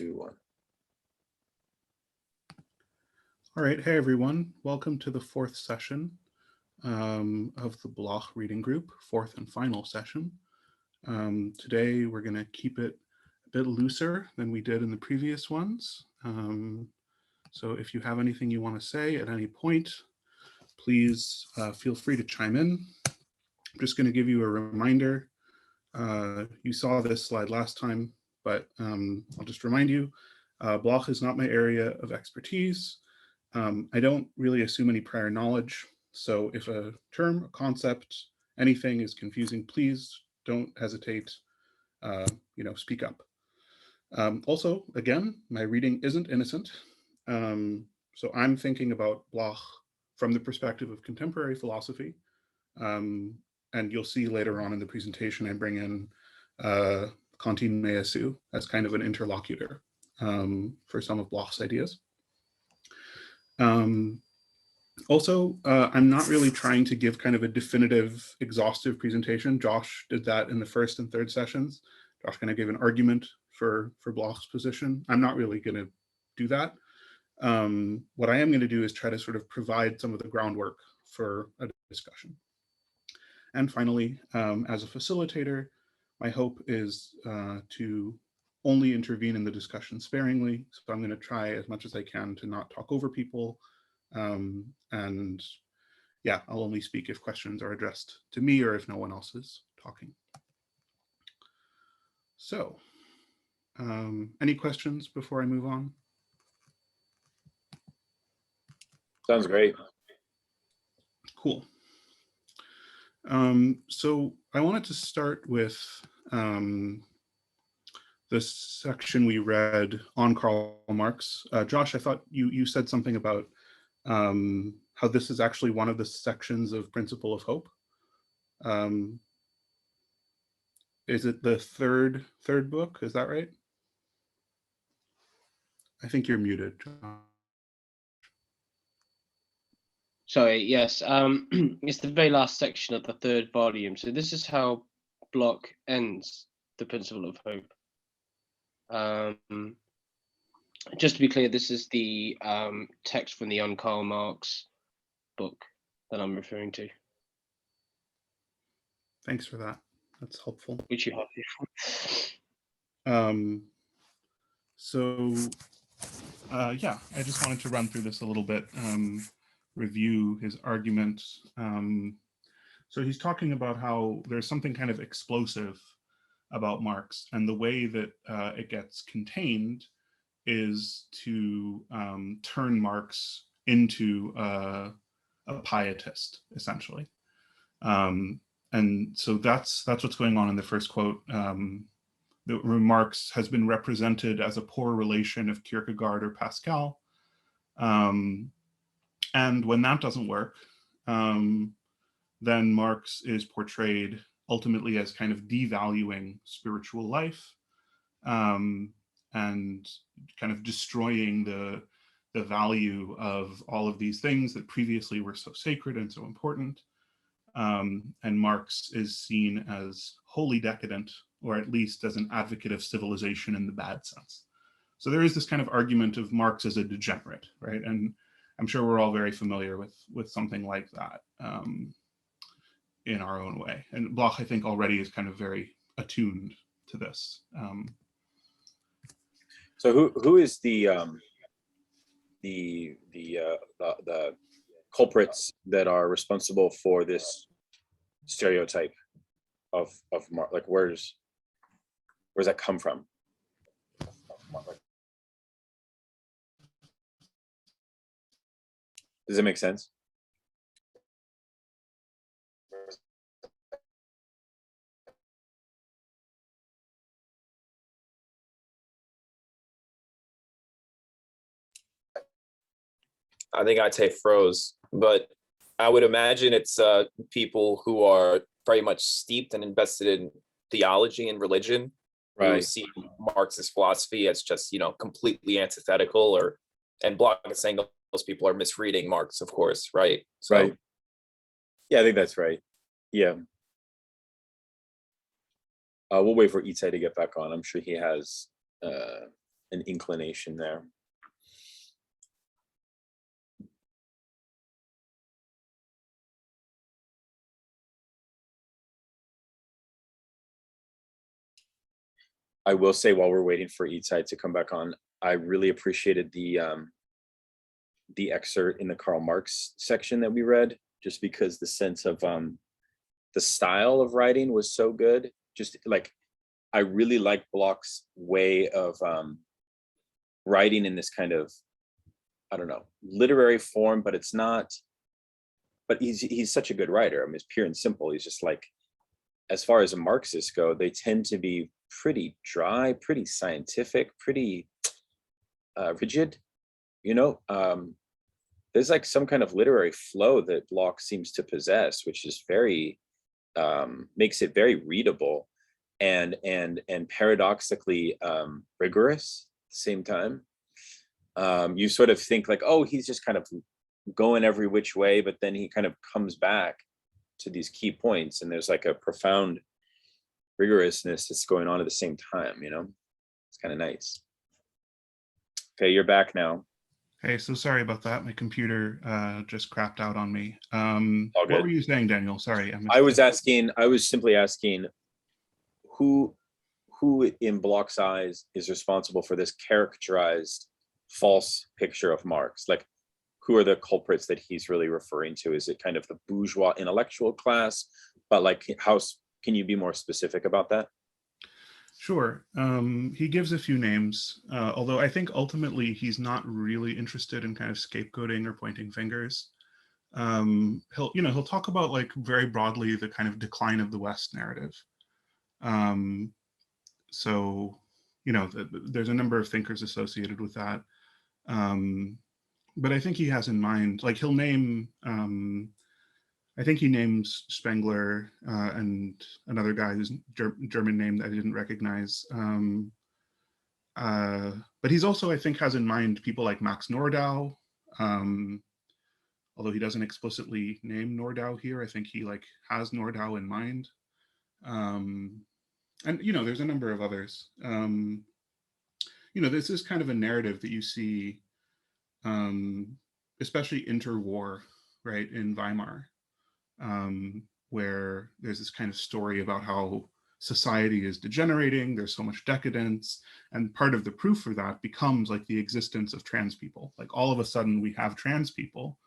2, 1. All right, hey everyone, welcome to the fourth session of the Bloch reading group, fourth and final session. Today we're going to keep it a bit looser than we did in the previous ones. So if you have anything you want to say at any point, please feel free to chime in. I'm just going to give you a reminder. You saw this slide last time, but I'll just remind you, Bloch is not my area of expertise. I don't really assume any prior knowledge. So if a term, a concept, anything is confusing, please don't hesitate, speak up. Also, again, my reading isn't innocent. So I'm thinking about Bloch from the perspective of contemporary philosophy. And you'll see later on in the presentation, I bring in Contin Measu as kind of an interlocutor for some of Bloch's ideas. Also, I'm not really trying to give kind of a definitive, exhaustive presentation. Josh did that in the first and third sessions. Josh kind of gave an argument for Bloch's position. I'm not really going to do that. What I am going to do is try to sort of provide some of the groundwork for a discussion. And finally, as a facilitator, my hope is to only intervene in the discussion sparingly. So I'm going to try as much as I can to not talk over people. And yeah, I'll only speak if questions are addressed to me or if no one else is talking. So any questions before I move on? Sounds great. Cool. So I wanted to start with this section we read on Karl Marx. Josh, I thought you said something about how this is actually one of the sections of Principle of Hope. Is it the third book? Is that right? I think you're muted, Josh. Sorry, yes. It's the very last section of the third volume. So this is how Bloch ends the Principle of Hope. Just to be clear, this is the text from the On Karl Marx book that I'm referring to. Thanks for that. That's helpful. Which you have here. Yeah, I just wanted to run through this a little bit, review his argument. So he's talking about how there's something kind of explosive about Marx, and the way that it gets contained is to turn Marx into a pietist, essentially. And so that's what's going on in the first quote. That Marx has been represented as a poor relation of Kierkegaard or Pascal. And when that doesn't work, then Marx is portrayed ultimately as kind of devaluing spiritual life and kind of destroying the value of all of these things that previously were so sacred and so important. And Marx is seen as wholly decadent, or at least as an advocate of civilization in the bad sense. So there is this kind of argument of Marx as a degenerate, right? And I'm sure we're all very familiar with something like that in our own way. And Bloch, I think, already is kind of very attuned to this. So who is the culprits that are responsible for this stereotype of Marx? Like, where's that come from? Does it make sense? I think Itai froze, but I would imagine it's people who are very much steeped and invested in theology and religion, right, who see Marxist philosophy as just, completely antithetical, and Bloch is saying those people are misreading Marx, of course, right? So, right. Yeah, I think that's right. Yeah. We'll wait for Itai to get back on. I'm sure he has an inclination there. I will say, while we're waiting for Itai to come back on, I really appreciated the excerpt in the Karl Marx section that we read, just because the sense of the style of writing was so good. Just like, I really like Bloch's way of writing in this kind of, I don't know, literary form, but it's not, but he's such a good writer. I mean, it's pure and simple. He's just like, as far as Marxists go, they tend to be pretty dry, pretty scientific, pretty rigid, you know. There's like some kind of literary flow that Bloch seems to possess, which is very, makes it very readable and paradoxically rigorous at the same time. You sort of think like, oh, he's just kind of going every which way, but then he kind of comes back to these key points, and there's like a profound rigorousness that's going on at the same time, you know. It's kind of nice. Okay, you're back now. Hey, so sorry about that. My computer just crapped out on me. All good. What were you saying, Daniel? Sorry, I was simply asking who in Bloch's eyes is responsible for this characterized false picture of Marx? Like, who are the culprits that he's really referring to? Is it kind of the bourgeois intellectual class? But like, how can you be more specific about that? Sure. He gives a few names, although I think ultimately he's not really interested in kind of scapegoating or pointing fingers. He'll talk about, like, very broadly the kind of decline of the West narrative. So, you know, there's a number of thinkers associated with that. But I think he has in mind, like, he'll name, I think he names Spengler and another guy whose German name that I didn't recognize. But he's also, I think, has in mind people like Max Nordau, although he doesn't explicitly name Nordau here. I think he like has Nordau in mind. And, you know, there's a number of others. You know, this is kind of a narrative that you see, especially interwar, right, in Weimar, where there's this kind of story about how society is degenerating, there's so much decadence, and part of the proof for that becomes like the existence of trans people. Like, all of a sudden we have trans people,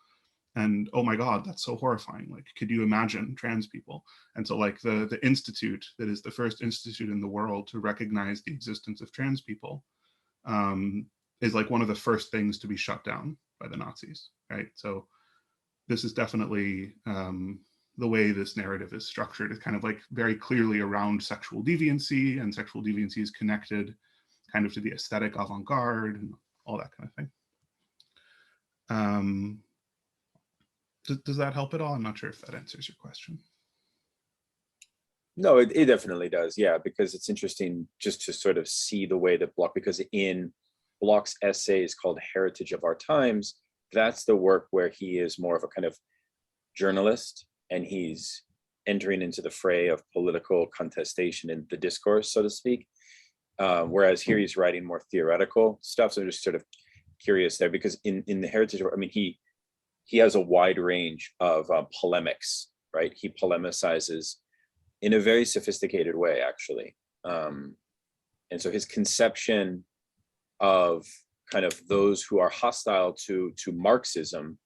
and oh my God, that's so horrifying. Like, could you imagine trans people? And so like the institute that is the first institute in the world to recognize the existence of trans people is like one of the first things to be shut down by the Nazis, right? So this is definitely the way this narrative is structured. Is kind of like very clearly around sexual deviancy, and sexual deviancy is connected kind of to the aesthetic avant-garde and all that kind of thing. Does that help at all? I'm not sure if that answers your question. No, it definitely does. Yeah, because it's interesting just to sort of see the way that Bloch, because in Bloch's essays called Heritage of Our Times, that's the work where he is more of a kind of journalist, and he's entering into the fray of political contestation in the discourse, so to speak. Whereas here he's writing more theoretical stuff. So I'm just sort of curious there, because in the Heritage, I mean, he has a wide range of polemics, right? He polemicizes in a very sophisticated way, actually. And so his conception of kind of those who are hostile to Marxism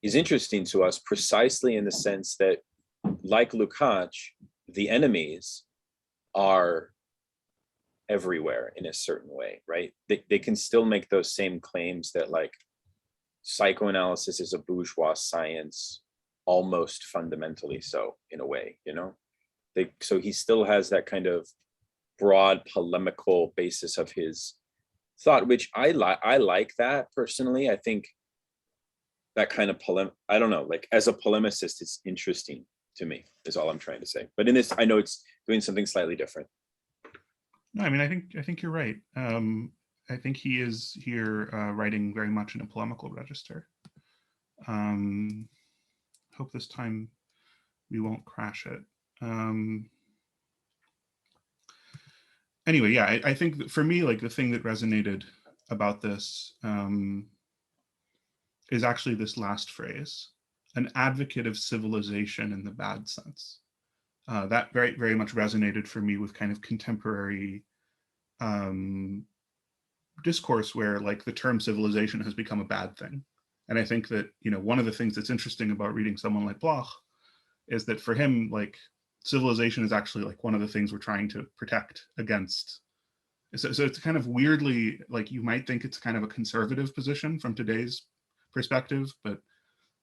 is interesting to us, precisely in the sense that, like Lukács, the enemies are everywhere in a certain way, right? They can still make those same claims that like psychoanalysis is a bourgeois science, almost fundamentally so, in a way, you know? So he still has that kind of broad polemical basis of his thought, which I like that personally. I think that kind of I don't know, like as a polemicist, it's interesting to me, is all I'm trying to say. But in this, I know it's doing something slightly different. No, I mean, I think you're right. I think he is here writing very much in a polemical register. Hope this time we won't crash it. anyway, yeah, I think that for me, like the thing that resonated about this is actually this last phrase, an advocate of civilization in the bad sense. That very, very much resonated for me with kind of contemporary discourse where like the term civilization has become a bad thing. And I think that, you know, one of the things that's interesting about reading someone like Bloch is that for him, like civilization is actually like one of the things we're trying to protect against. So it's kind of weirdly, like you might think it's kind of a conservative position from today's perspective, but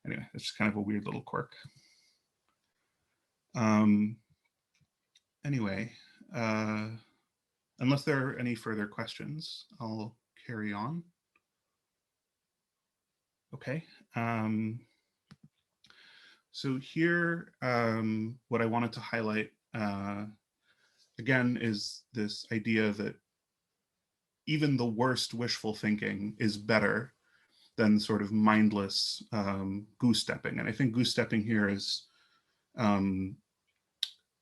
anyway, it's just kind of a weird little quirk. Anyway, unless there are any further questions, I'll carry on. Okay. So here, what I wanted to highlight again is this idea that even the worst wishful thinking is better than sort of mindless goose stepping. And I think goose stepping here is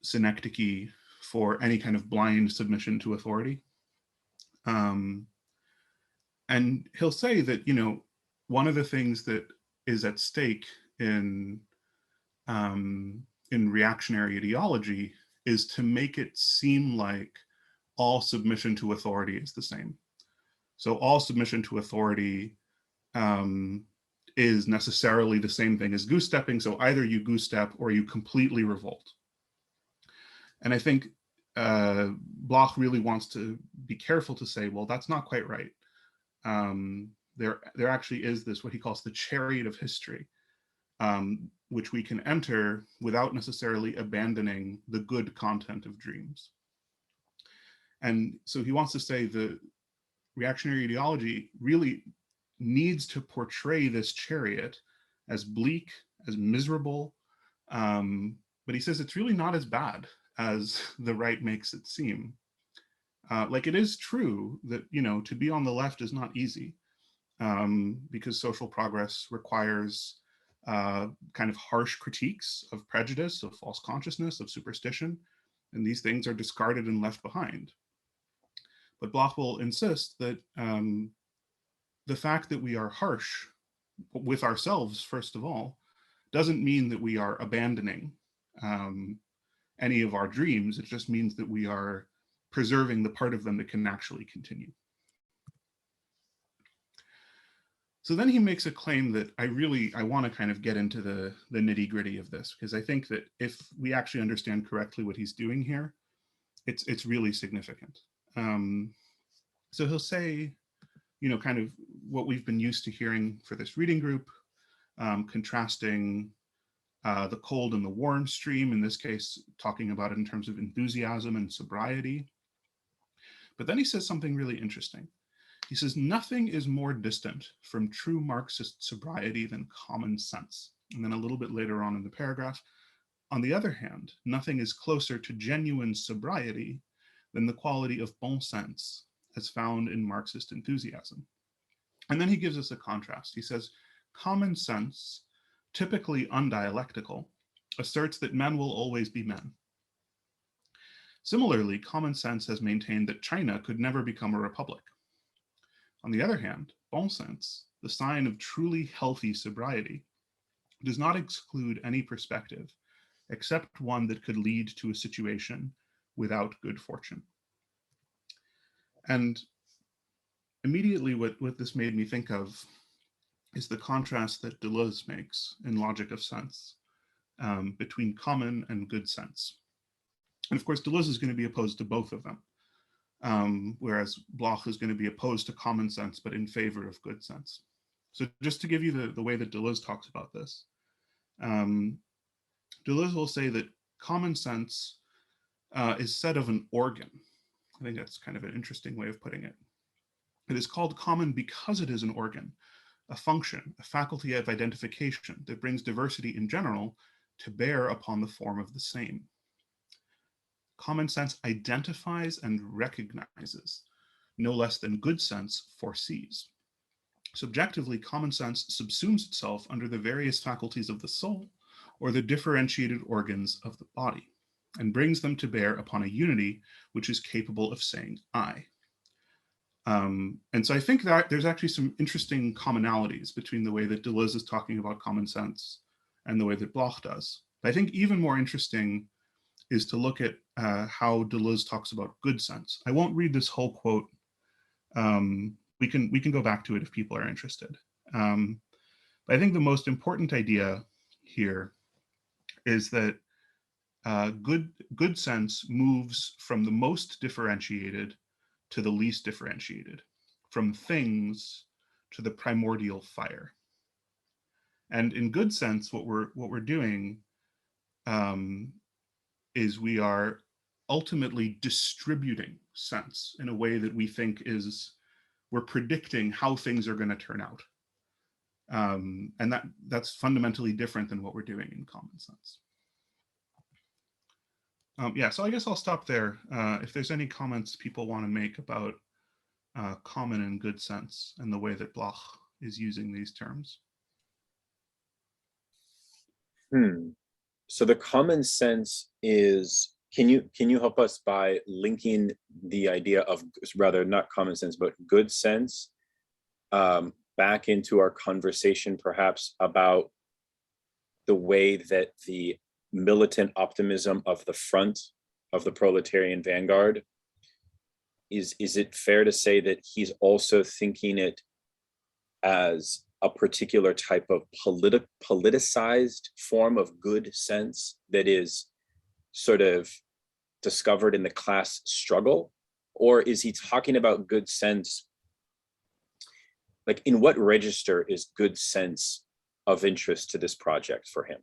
synecdoche for any kind of blind submission to authority. And he'll say that, you know, one of the things that is at stake in reactionary ideology is to make it seem like all submission to authority is the same. So all submission to authority is necessarily the same thing as goose stepping. So either you goose step or you completely revolt. And I think Bloch really wants to be careful to say, well, that's not quite right. There actually is this, what he calls the chariot of history, which we can enter without necessarily abandoning the good content of dreams. And so he wants to say the reactionary ideology really needs to portray this chariot as bleak, as miserable, but he says it's really not as bad as the right makes it seem. Like it is true that, you know, to be on the left is not easy because social progress requires kind of harsh critiques of prejudice, of false consciousness, of superstition, and these things are discarded and left behind. But Bloch will insist that the fact that we are harsh with ourselves, first of all, doesn't mean that we are abandoning any of our dreams. It just means that we are preserving the part of them that can actually continue. So then he makes a claim that I want to kind of get into the nitty gritty of this, because I think that if we actually understand correctly what he's doing here, it's really significant. So he'll say, you know, kind of what we've been used to hearing for this reading group, contrasting the cold and the warm stream, in this case, talking about it in terms of enthusiasm and sobriety. But then he says something really interesting. He says, nothing is more distant from true Marxist sobriety than common sense. And then a little bit later on in the paragraph, on the other hand, nothing is closer to genuine sobriety than the quality of bon sens as found in Marxist enthusiasm. And then he gives us a contrast. He says, common sense, typically undialectical, asserts that men will always be men. Similarly, common sense has maintained that China could never become a republic. On the other hand, bon sens, the sign of truly healthy sobriety, does not exclude any perspective, except one that could lead to a situation without good fortune. And immediately what this made me think of is the contrast that Deleuze makes in Logic of Sense between common and good sense. And of course, Deleuze is going to be opposed to both of them. Whereas Bloch is going to be opposed to common sense, but in favor of good sense. So just to give you the way that Deleuze talks about this, Deleuze will say that common sense is said of an organ. I think that's kind of an interesting way of putting it. It is called common because it is an organ, a function, a faculty of identification that brings diversity in general to bear upon the form of the same. Common sense identifies and recognizes, no less than good sense foresees. Subjectively, common sense subsumes itself under the various faculties of the soul or the differentiated organs of the body. and brings them to bear upon a unity which is capable of saying I. And so I think that there's actually some interesting commonalities between the way that Deleuze is talking about common sense and the way that Bloch does. But I think even more interesting is to look at how Deleuze talks about good sense. I won't read this whole quote. We can go back to it if people are interested. But I think the most important idea here is that good sense moves from the most differentiated to the least differentiated, from things to the primordial fire. And in good sense, what we're doing is we are ultimately distributing sense in a way that we think we're predicting how things are going to turn out. And that's fundamentally different than what we're doing in common sense. Yeah, so I guess I'll stop there. If there's any comments people want to make about common and good sense and the way that Bloch is using these terms. So the common sense is, can you help us by linking the idea of, rather not common sense, but good sense back into our conversation perhaps about the way that the militant optimism of the front of the proletarian vanguard, is it fair to say that he's also thinking it as a particular type of politicized form of good sense that is sort of discovered in the class struggle? Or is he talking about good sense, like in what register is good sense of interest to this project for him?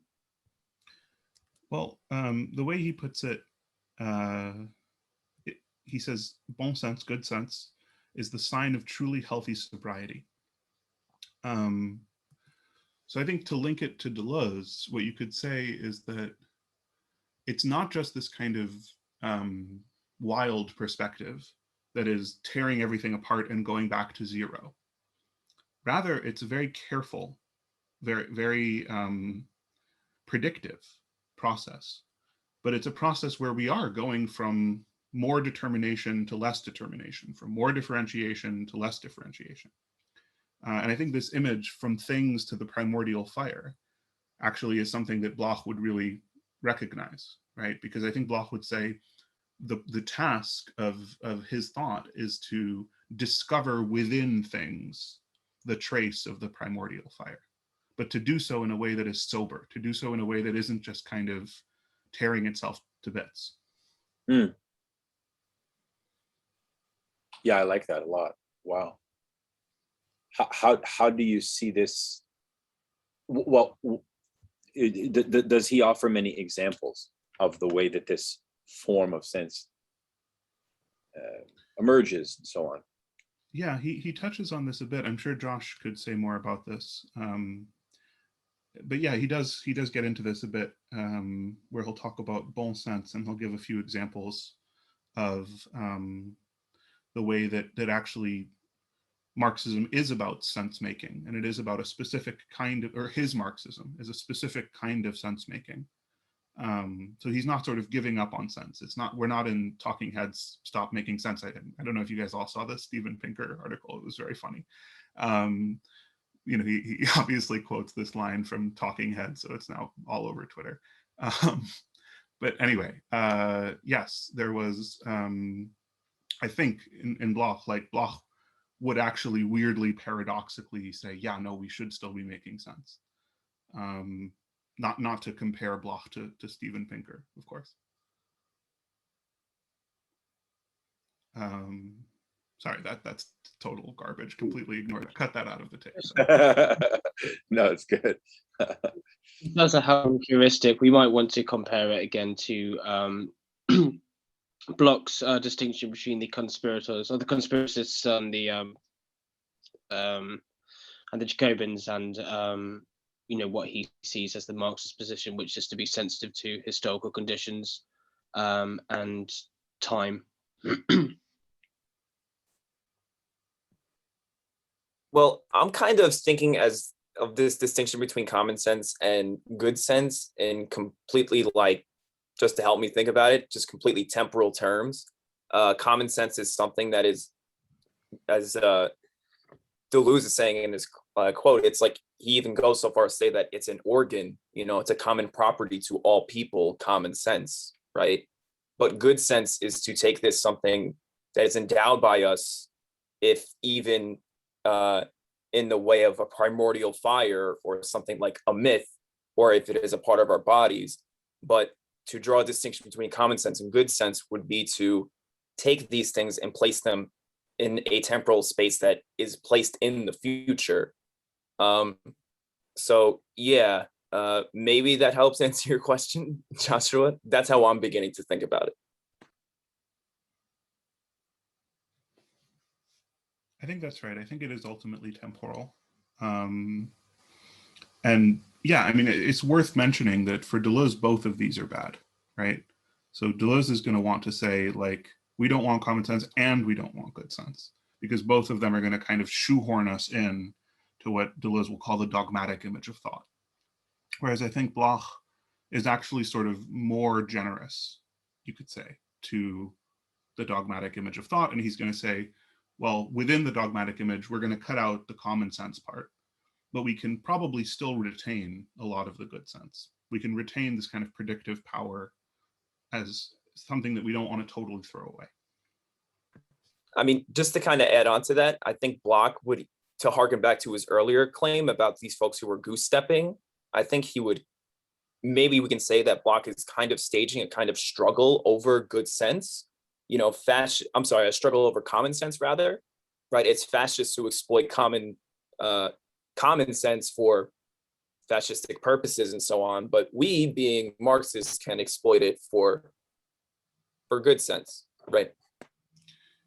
Well, the way he puts it, he says, bon sense, good sense, is the sign of truly healthy sobriety. So I think to link it to Deleuze, what you could say is that it's not just this kind of wild perspective that is tearing everything apart and going back to zero. Rather, it's a very careful, very predictive process. But it's a process where we are going from more determination to less determination, from more differentiation to less differentiation. And I think this image from things to the primordial fire actually is something that Bloch would really recognize, right? Because I think Bloch would say the task of his thought is to discover within things the trace of the primordial fire, but to do so in a way that is sober, to do so in a way that isn't just kind of tearing itself to bits. Yeah, I like that a lot. Wow. How do you see this? Well, does he offer many examples of the way that this form of sense emerges and so on? Yeah, he touches on this a bit. I'm sure Josh could say more about this. But yeah, he does get into this a bit, where he'll talk about bon sense, and he'll give a few examples of the way that actually Marxism is about sense making, and it is about a specific kind of, or his Marxism is a specific kind of sense making. So he's not sort of giving up on sense. We're not in Talking Heads Stop Making Sense. I don't know if you guys all saw the Steven Pinker article. It was very funny. He obviously quotes this line from Talking Heads, so it's now all over Twitter. But anyway, yes, there was, I think in Bloch, like Bloch would actually weirdly paradoxically say, yeah, no, we should still be making sense. Not to compare Bloch to Steven Pinker, of course. Sorry, that's total garbage. Completely ignore that. Cut that out of the tape. So. No, it's good. That's a heuristic. We might want to compare it again to Bloch's distinction between the conspirators, or the conspiracists, and the Jacobins, and what he sees as the Marxist position, which is to be sensitive to historical conditions and time. Well, I'm kind of thinking of this distinction between common sense and good sense in completely like just to help me think about it, just completely temporal terms. Common sense is something that is, as Deleuze is saying in his quote, it's like he even goes so far as to say that it's an organ, it's a common property to all people, common sense, right? But good sense is to take this something that is endowed by us, if even in the way of a primordial fire or something like a myth, or if it is a part of our bodies. But to draw a distinction between common sense and good sense would be to take these things and place them in a temporal space that is placed in the future. So yeah, maybe that helps answer your question, Joshua. That's how I'm beginning to think about it. I think that's right. I think it is ultimately temporal. And yeah, I mean, it's worth mentioning that for Deleuze, both of these are bad, right? So Deleuze is going to want to say, like, we don't want common sense and we don't want good sense, because both of them are going to kind of shoehorn us in to what Deleuze will call the dogmatic image of thought. Whereas I think Bloch is actually sort of more generous, you could say, to the dogmatic image of thought. And he's going to say, well, within the dogmatic image, we're going to cut out the common sense part, but we can probably still retain a lot of the good sense. We can retain this kind of predictive power as something that we don't want to totally throw away. I mean, just to kind of add on to that, I think Bloch would, to harken back to his earlier claim about these folks who were goose stepping, I think he would, maybe we can say that Bloch is kind of staging a kind of struggle over good sense, a struggle over common sense rather, right? It's fascists who exploit common sense for fascistic purposes and so on, but we, being Marxists, can exploit it for good sense, right?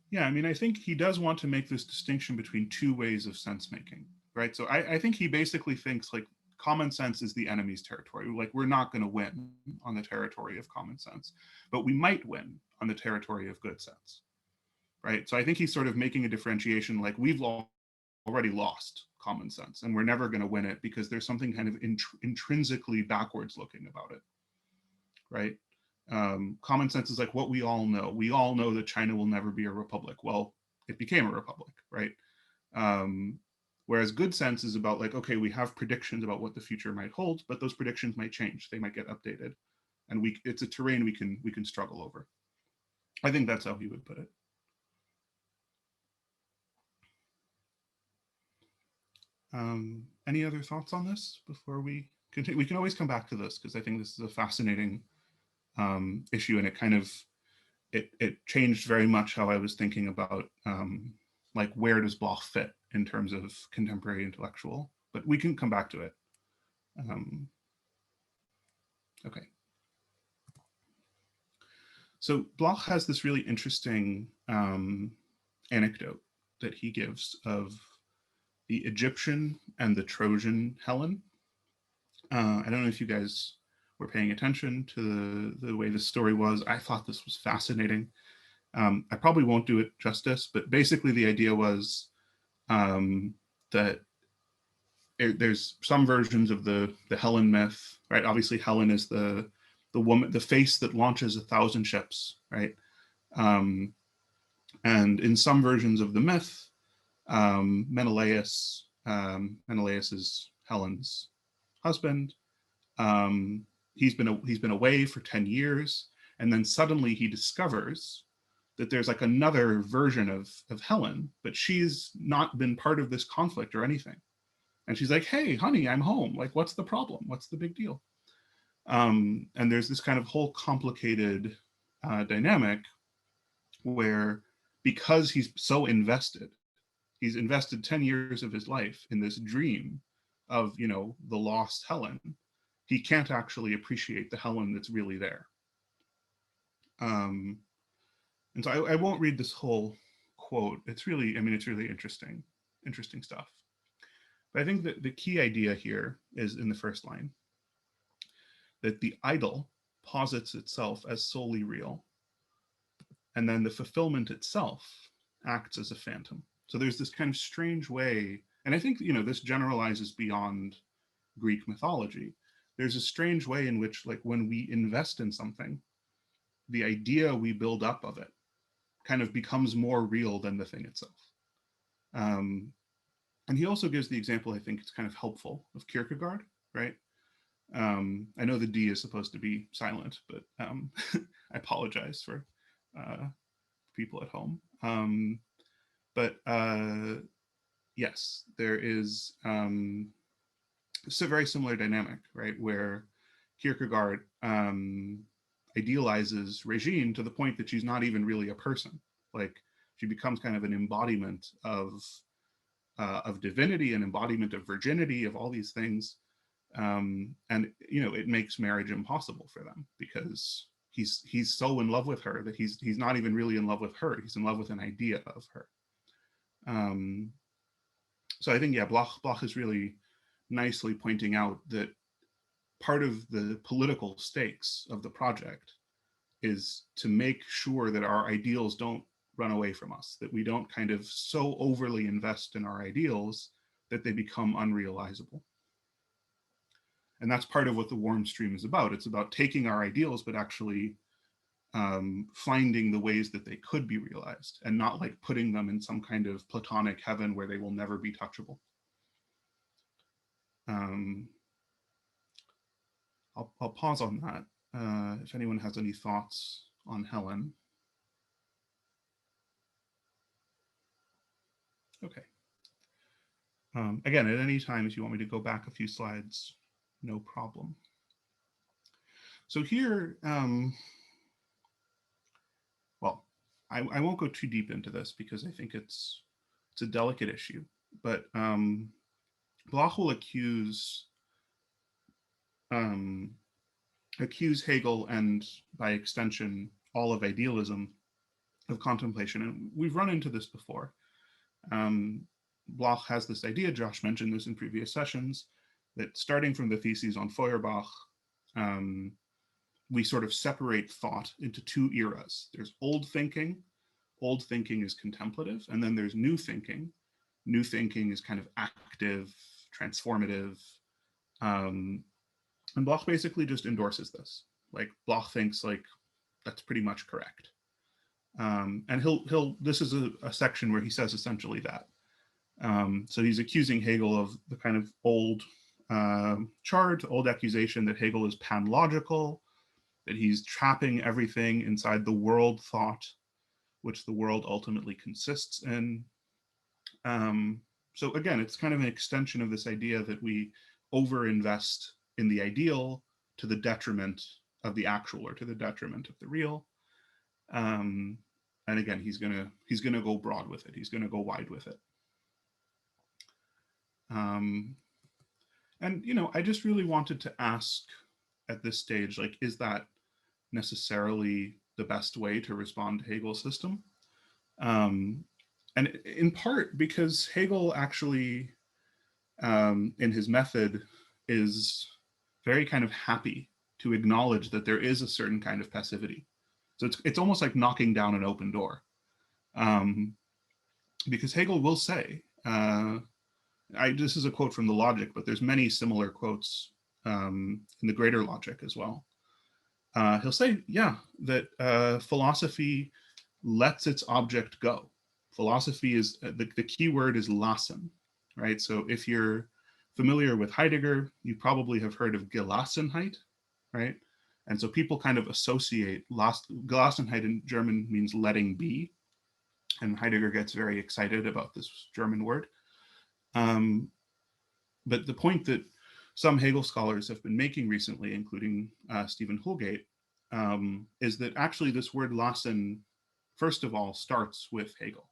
Yeah, I mean, I think he does want to make this distinction between two ways of sense making, right? So I think he basically thinks like common sense is the enemy's territory. Like, we're not going to win on the territory of common sense, but we might win on the territory of good sense, right? So I think he's sort of making a differentiation, like we've already lost common sense and we're never going to win it because there's something kind of intrinsically backwards looking about it, right? Common sense is like what we all know. We all know that China will never be a republic. Well, it became a republic, right? Whereas good sense is about like, okay, we have predictions about what the future might hold, but those predictions might change. They might get updated, and it's a terrain we can struggle over. I think that's how he would put it. Any other thoughts on this before we continue? We can always come back to this because I think this is a fascinating issue, and it kind of it changed very much how I was thinking about like where does Bloch fit in terms of contemporary intellectual, but we can come back to it. Okay. So Bloch has this really interesting anecdote that he gives of the Egyptian and the Trojan Helen. I don't know if you guys were paying attention to the way this story was. I thought this was fascinating. I probably won't do it justice, but basically the idea was that there's some versions of the Helen myth, right? Obviously Helen is the woman, the face that launches 1,000 ships, right? And in some versions of the myth, Menelaus is Helen's husband. He's been away for 10 years, and then suddenly he discovers that there's like another version of Helen, but she's not been part of this conflict or anything. And she's like, hey, honey, I'm home. Like, what's the problem? What's the big deal? And there's this kind of whole complicated dynamic where, because he's so invested, he's invested 10 years of his life in this dream of, the lost Helen, he can't actually appreciate the Helen that's really there. And so I won't read this whole quote. It's really interesting stuff. But I think that the key idea here is in the first line, that the idol posits itself as solely real, and then the fulfillment itself acts as a phantom. So there's this kind of strange way, and I think, this generalizes beyond Greek mythology, there's a strange way in which, like, when we invest in something, the idea we build up of it kind of becomes more real than the thing itself. And he also gives the example, I think it's kind of helpful, of Kierkegaard, right? I know the D is supposed to be silent, but I apologize for people at home. But yes, there is it's a very similar dynamic, right? Where Kierkegaard idealizes Regine to the point that she's not even really a person. Like, she becomes kind of an embodiment of divinity, an embodiment of virginity, of all these things. And it makes marriage impossible for them, because he's so in love with her that he's not even really in love with her. He's in love with an idea of her. So I think, yeah, Bloch is really nicely pointing out that part of the political stakes of the project is to make sure that our ideals don't run away from us, that we don't kind of so overly invest in our ideals that they become unrealizable. And that's part of what the warm stream is about. It's about taking our ideals, but actually finding the ways that they could be realized, and not like putting them in some kind of platonic heaven where they will never be touchable. I'll pause on that. If anyone has any thoughts on Helen. Okay. Again, at any time, if you want me to go back a few slides, no problem. So here, well, I won't go too deep into this because I think it's a delicate issue, but Bloch will accuse Hegel, and by extension, all of idealism, of contemplation. And we've run into this before. Bloch has this idea, Josh mentioned this in previous sessions, that starting from the theses on Feuerbach, we sort of separate thought into two eras. There's old thinking. Old thinking is contemplative, and then there's new thinking. New thinking is kind of active, transformative. And Bloch basically just endorses this. Like, Bloch thinks like that's pretty much correct. And this is a section where he says essentially that. So he's accusing Hegel of the kind of old charge, old accusation that Hegel is panlogical, that he's trapping everything inside the world thought, which the world ultimately consists in. So again, it's kind of an extension of this idea that we overinvest in the ideal to the detriment of the actual, or to the detriment of the real. And again, he's gonna go broad with it. He's gonna go wide with it. And I just really wanted to ask at this stage, like, is that necessarily the best way to respond to Hegel's system? And in part because Hegel actually, in his method, is very kind of happy to acknowledge that there is a certain kind of passivity. So it's almost like knocking down an open door. Because Hegel will say, this is a quote from the Logic, but there's many similar quotes in the Greater Logic as well. He'll say, yeah, that philosophy lets its object go. Philosophy is, the key word is lassen, right? So if you're familiar with Heidegger, you probably have heard of Gelassenheit, right? And so people kind of associate, Gelassenheit in German means letting be. And Heidegger gets very excited about this German word. But the point that some Hegel scholars have been making recently, including Stephen Holgate, is that actually this word lassen, first of all, starts with Hegel.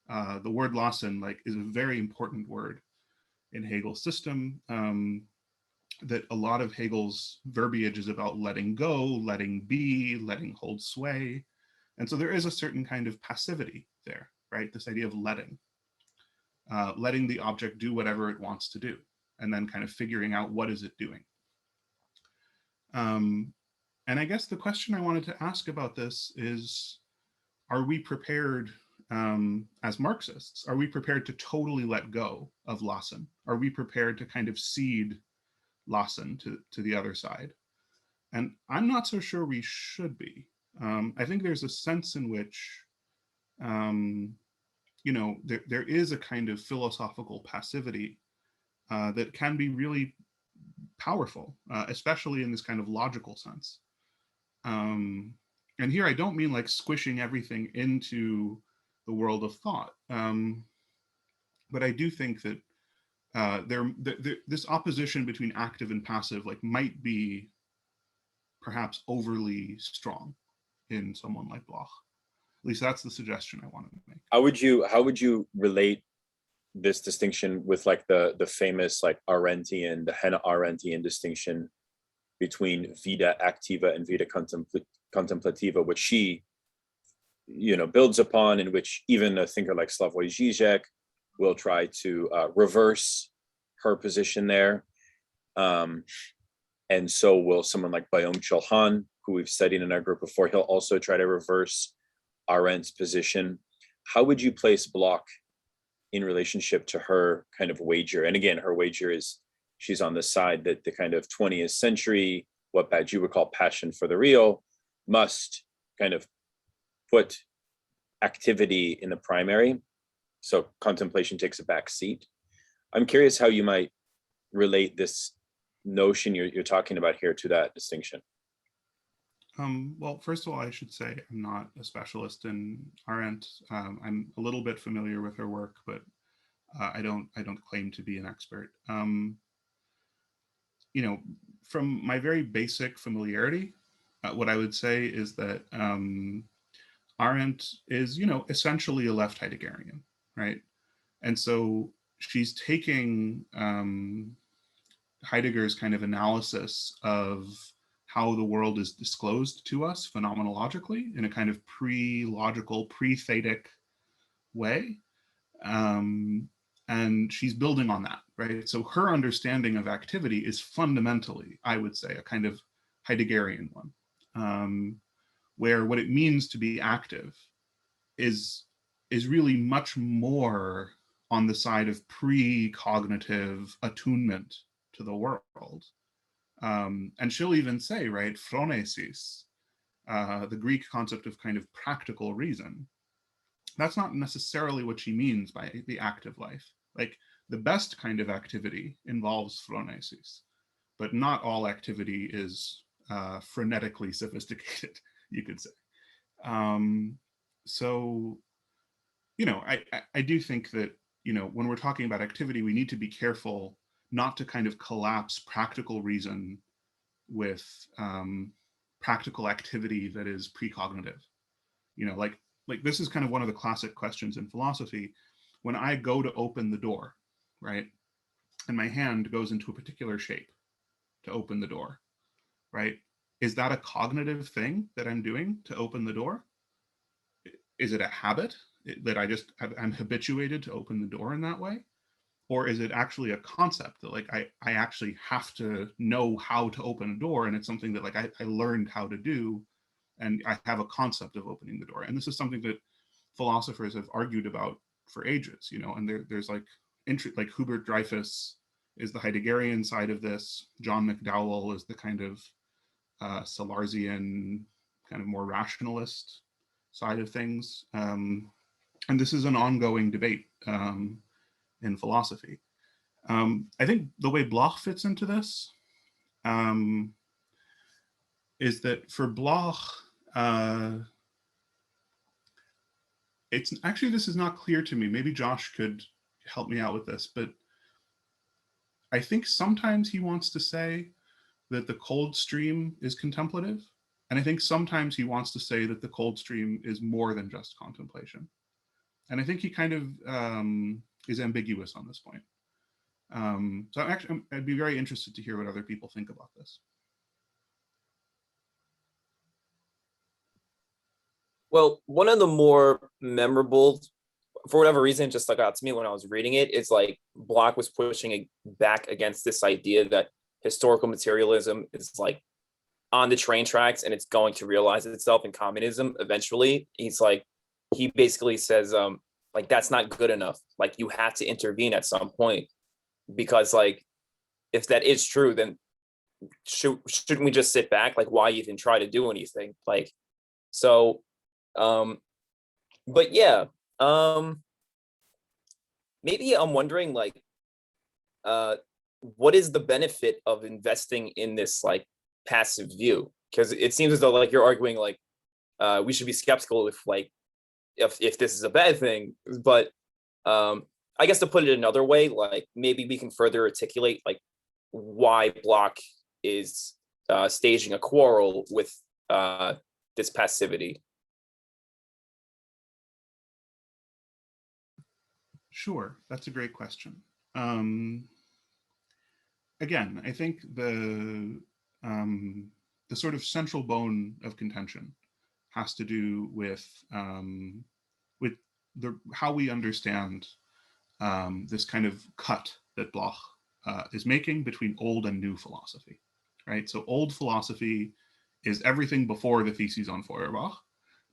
The word lassen is a very important word in Hegel's system, that a lot of Hegel's verbiage is about letting go, letting be, letting hold sway. And so there is a certain kind of passivity there, right? This idea of letting the object do whatever it wants to do, and then kind of figuring out what is it doing. And I guess the question I wanted to ask about this is, are we prepared, as Marxists, are we prepared to totally let go of Lassen? Are we prepared to kind of cede lassen to the other side. And I'm not so sure we should be. I think there's a sense in which, there is a kind of philosophical passivity that can be really powerful, especially in this kind of logical sense. And here I don't mean like squishing everything into the world of thought, but I do think that this opposition between active and passive might be perhaps overly strong in someone like Bloch. At least that's the suggestion I want to make. How would you relate this distinction with the famous Arendtian, the Hannah Arendtian distinction between vida activa and vida contemplativa, which she builds upon, in which even a thinker like Slavoj Žižek will try to reverse her position there. And so will someone like Byung-Chul Han, who we've studied in our group before. He'll also try to reverse Arendt's position. How would you place Bloch in relationship to her kind of wager? And again, her wager is she's on the side that the kind of 20th century, what Badiou would call passion for the real, must kind of put activity in the primary. So contemplation takes a back seat. I'm curious how you might relate this notion you're talking about here to that distinction. Well, first of all, I should say I'm not a specialist in Arendt. I'm a little bit familiar with her work, but I don't claim to be an expert. From my very basic familiarity, what I would say is that Arendt is, essentially a left Heideggerian, right? And so she's taking Heidegger's kind of analysis of how the world is disclosed to us phenomenologically in a kind of pre-logical, pre-thetic way. And she's building on that, right? So her understanding of activity is fundamentally, I would say, a kind of Heideggerian one, where what it means to be active is really much more on the side of pre-cognitive attunement to the world. And she'll even say, right, phronesis, the Greek concept of kind of practical reason. That's not necessarily what she means by the active life. The best kind of activity involves phronesis, but not all activity is frenetically sophisticated, you could say. So, I do think that, when we're talking about activity, we need to be careful not to kind of collapse practical reason with practical activity that is precognitive. This is kind of one of the classic questions in philosophy. When I go to open the door, right, and my hand goes into a particular shape to open the door, right, is that a cognitive thing that I'm doing to open the door? Is it a habit that I'm habituated to open the door in that way? Or is it actually a concept that I actually have to know how to open a door, and it's something that I learned how to do, and I have a concept of opening the door? And this is something that philosophers have argued about for ages, and there's Hubert Dreyfus is the Heideggerian side of this. John McDowell is the kind of Salarzian, kind of more rationalist side of things. And this is an ongoing debate in philosophy. I think the way Bloch fits into this is that for Bloch, it's actually, this is not clear to me. Maybe Josh could help me out with this, but I think sometimes he wants to say that the cold stream is contemplative. And I think sometimes he wants to say that the cold stream is more than just contemplation. And I think he kind of is ambiguous on this point. So I'd be very interested to hear what other people think about this. Well, one of the more memorable, for whatever reason, just stuck out to me when I was reading it, is Bloch was pushing back against this idea that historical materialism is on the train tracks and it's going to realize itself in communism eventually. He basically says, that's not good enough. You have to intervene at some point, because if that is true, then shouldn't we just sit back? Like, why even try to do anything? Like, so, but yeah, maybe I'm wondering, like, what is the benefit of investing in this like passive view? Because it seems as though like you're arguing like we should be skeptical if this is a bad thing. But I guess to put it another way, like maybe we can further articulate like why Bloch is staging a quarrel with this passivity. Sure, that's a great question. Again, I think the sort of central bone of contention has to do with how we understand this kind of cut that Bloch is making between old and new philosophy, right? So old philosophy is everything before the theses on Feuerbach.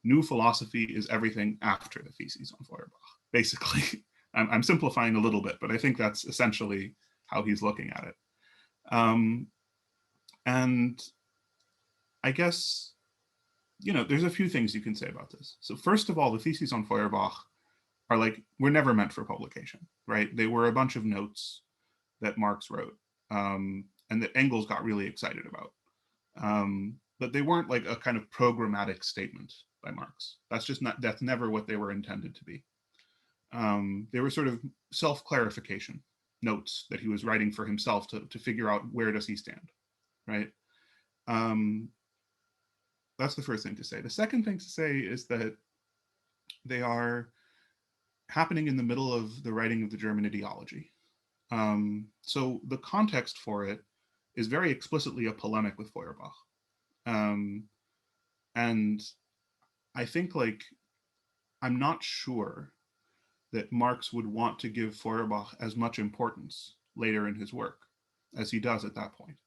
New philosophy is everything after the theses on Feuerbach. Basically, I'm simplifying a little bit, but I think that's essentially how he's looking at it. And I guess, there's a few things you can say about this. So first of all, the theses on Feuerbach were never meant for publication, right? They were a bunch of notes that Marx wrote and that Engels got really excited about. But they weren't like a kind of programmatic statement by Marx. That's never what they were intended to be. They were sort of self-clarification notes that he was writing for himself to figure out where does he stand, right? That's the first thing to say. The second thing to say is that they are happening in the middle of the writing of the German ideology. So the context for it is very explicitly a polemic with Feuerbach. And I think I'm not sure that Marx would want to give Feuerbach as much importance later in his work as he does at that point.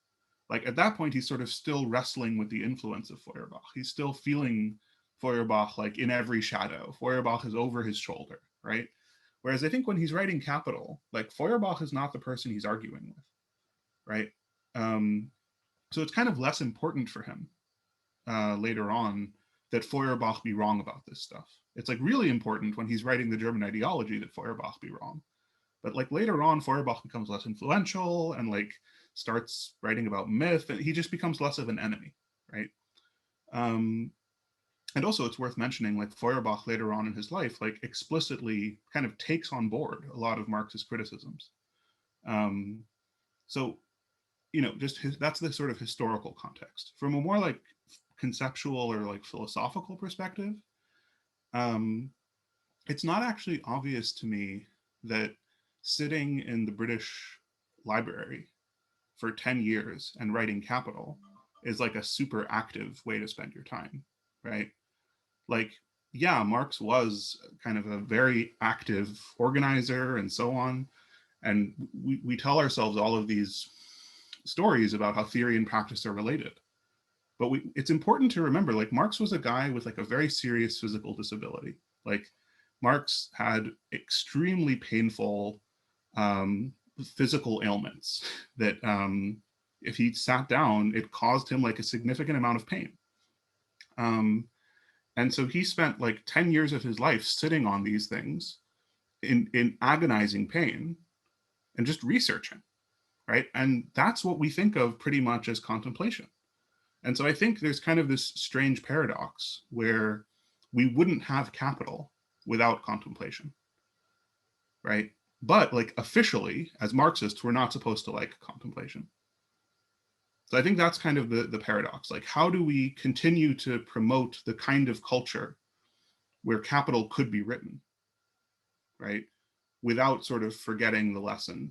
Like at that point, he's sort of still wrestling with the influence of Feuerbach. He's still feeling Feuerbach like in every shadow. Feuerbach is over his shoulder, right? Whereas I think when he's writing Capital, like Feuerbach is not the person he's arguing with, right? So it's kind of less important for him later on that Feuerbach be wrong about this stuff. It's like really important when he's writing the German ideology that Feuerbach be wrong. But like later on, Feuerbach becomes less influential and like starts writing about myth, and he just becomes less of an enemy, right? And also it's worth mentioning like Feuerbach later on in his life, like explicitly kind of takes on board a lot of Marx's criticisms. So, that's the sort of historical context. From a more like conceptual or like philosophical perspective, it's not actually obvious to me that sitting in the British Library for 10 years and writing Capital is like a super active way to spend your time, right? Like, yeah, Marx was kind of a very active organizer and so on. And we tell ourselves all of these stories about how theory and practice are related. But it's important to remember, like Marx was a guy with like a very serious physical disability. Like Marx had extremely painful physical ailments that if he sat down, it caused him like a significant amount of pain. And so he spent like 10 years of his life sitting on these things in agonizing pain and just researching, right? And that's what we think of pretty much as contemplation. And so I think there's kind of this strange paradox where we wouldn't have Capital without contemplation, right? But like officially, as Marxists, we're not supposed to like contemplation. So I think that's kind of the paradox. Like, how do we continue to promote the kind of culture where Capital could be written, right? Without sort of forgetting the lesson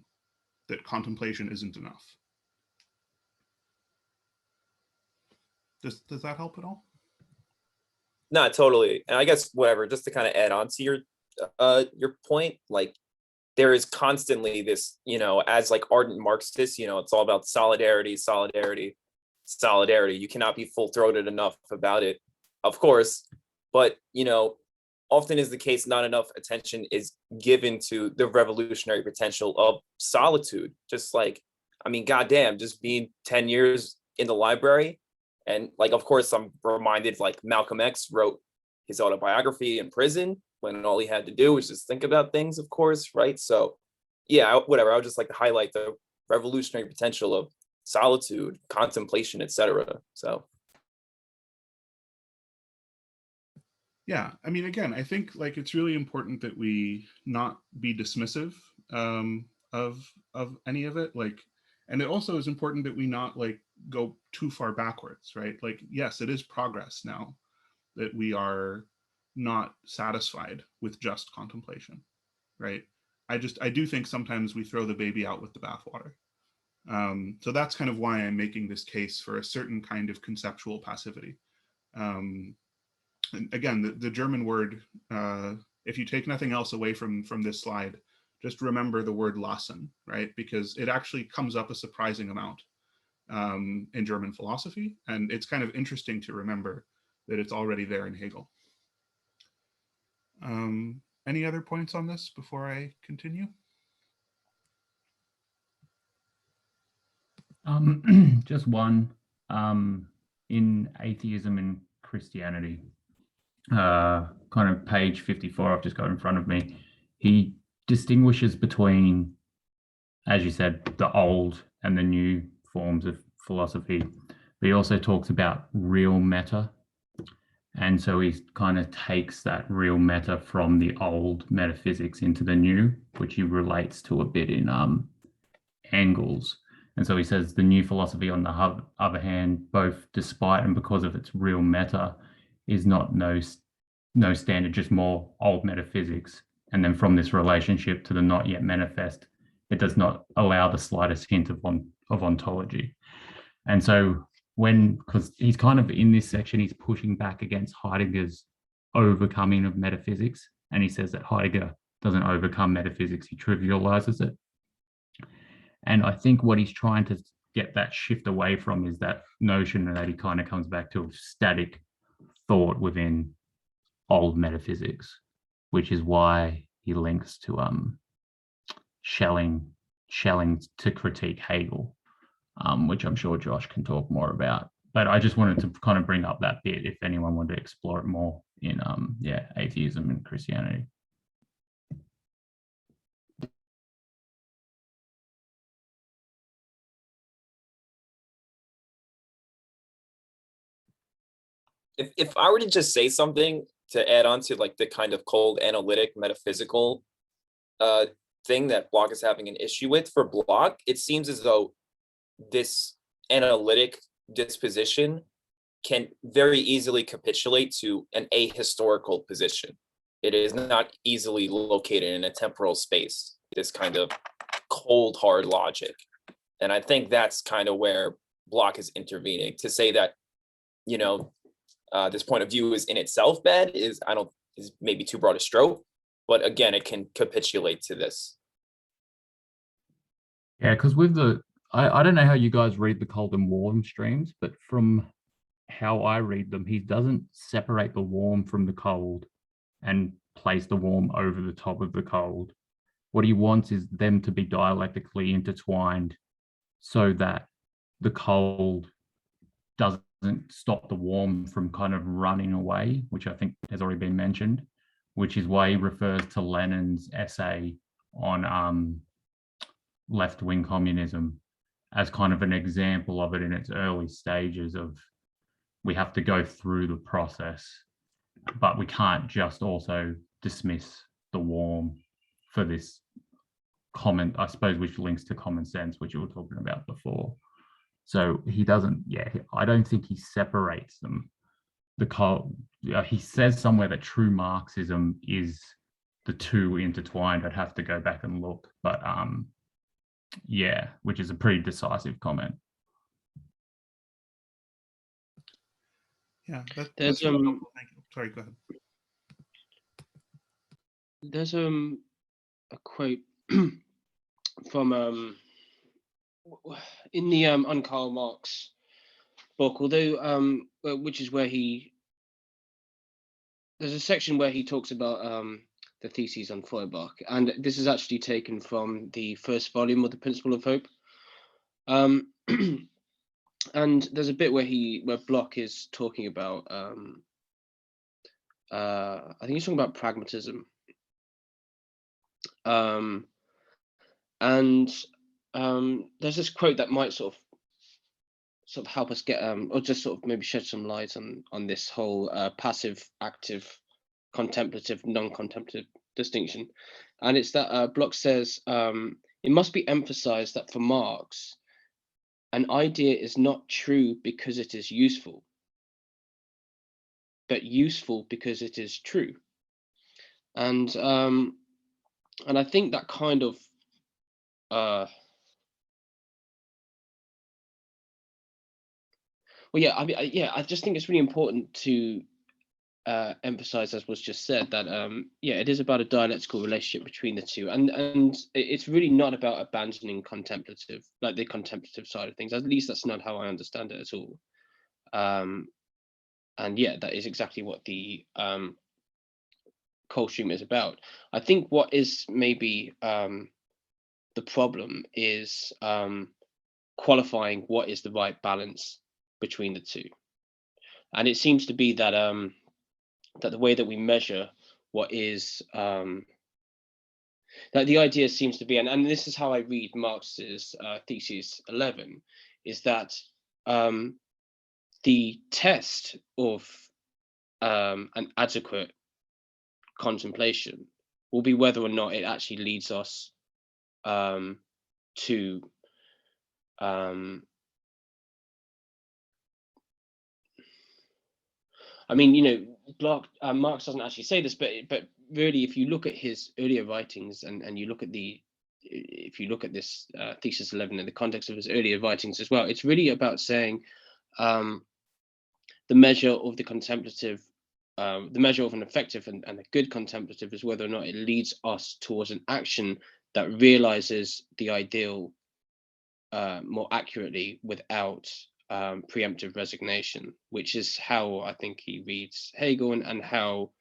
that contemplation isn't enough. Does that help at all? Not totally. And I guess whatever, just to kind of add on to your point, like there is constantly this, as like ardent Marxists, it's all about solidarity. You cannot be full-throated enough about it, of course. But, often is the case, not enough attention is given to the revolutionary potential of solitude. Just like I mean, goddamn, just being 10 years in the library. And like, of course, I'm reminded like Malcolm X wrote his autobiography in prison when all he had to do was just think about things, of course, right? So yeah, whatever. I would just like to highlight the revolutionary potential of solitude, contemplation, etc. So yeah, I mean, again, I think like it's really important that we not be dismissive of any of it. Like, and it also is important that we not like go too far backwards, right? Like, yes, it is progress now that we are not satisfied with just contemplation, right? I do think sometimes we throw the baby out with the bathwater. So that's kind of why I'm making this case for a certain kind of conceptual passivity. And again, the German word, if you take nothing else away from this slide, just remember the word lassen, right? Because it actually comes up a surprising amount in German philosophy. And it's kind of interesting to remember that it's already there in Hegel. Any other points on this before I continue? Just one. In Atheism and Christianity, kind of page 54, I've just got in front of me, he distinguishes between, as you said, the old and the new forms of philosophy. But he also talks about real meta. And so he kind of takes that real meta from the old metaphysics into the new, which he relates to a bit in Engels. And so he says the new philosophy, on the other hand, both despite and because of its real meta, is not no standard, just more old metaphysics. And then from this relationship to the not yet manifest, it does not allow the slightest hint of ontology. And so because he's kind of in this section, he's pushing back against Heidegger's overcoming of metaphysics. And he says that Heidegger doesn't overcome metaphysics, he trivializes it. And I think what he's trying to get that shift away from is that notion that he kind of comes back to static thought within old metaphysics, which is why he links to Schelling to critique Hegel, which I'm sure Josh can talk more about. But I just wanted to kind of bring up that bit if anyone wanted to explore it more in atheism and Christianity. if I were to just say something to add on to like the kind of cold analytic metaphysical thing that Bloch is having an issue with, for Bloch, it seems as though this analytic disposition can very easily capitulate to an ahistorical position. It is not easily located in a temporal space, this kind of cold, hard logic. And I think that's kind of where Bloch is intervening. To say that, this point of view is in itself bad is maybe too broad a stroke, but again, it can capitulate to this. Yeah, because with I don't know how you guys read the cold and warm streams, but from how I read them, he doesn't separate the warm from the cold and place the warm over the top of the cold. What he wants is them to be dialectically intertwined so that the cold doesn't stop the warm from kind of running away, which I think has already been mentioned, which is why he refers to Lenin's essay on left-wing communism as kind of an example of it in its early stages of we have to go through the process, but we can't just also dismiss the warm for this comment, I suppose, which links to common sense, which you were talking about before. So he doesn't, I don't think he separates them. He says somewhere that true Marxism is the two intertwined. I'd have to go back and look, but which is a pretty decisive comment. Yeah, There's Thank you. Sorry, go ahead. There's a quote from in the on Karl Marx book, although which is where there's a section where he talks about the theses on Feuerbach, and this is actually taken from the first volume of The Principle of Hope. And there's a bit where Bloch is talking about I think he's talking about pragmatism. And there's this quote that might sort of help us get or just sort of maybe shed some light on this whole passive, active, contemplative, non-contemplative distinction. And it's that Bloch says it must be emphasized that for Marx, an idea is not true because it is useful, but useful because it is true. And I think that kind of well, yeah, I mean, I just think it's really important to emphasize, as was just said, that yeah, it is about a dialectical relationship between the two, and it's really not about abandoning contemplative, like the contemplative side of things. At least that's not how I understand it at all. And yeah, that is exactly what the cold stream is about. I think what is maybe the problem is qualifying what is the right balance between the two. And it seems to be that that the way that we measure what is that the idea seems to be, and this is how I read Marx's thesis 11, is that the test of an adequate contemplation will be whether or not it actually leads us to I mean, you know, Bloch, Marx doesn't actually say this, but really, if you look at his earlier writings and you look at if you look at this thesis 11 in the context of his earlier writings as well, it's really about saying the measure of the contemplative, the measure of an effective and a good contemplative is whether or not it leads us towards an action that realizes the ideal more accurately without preemptive resignation, which is how I think he reads Hegel and how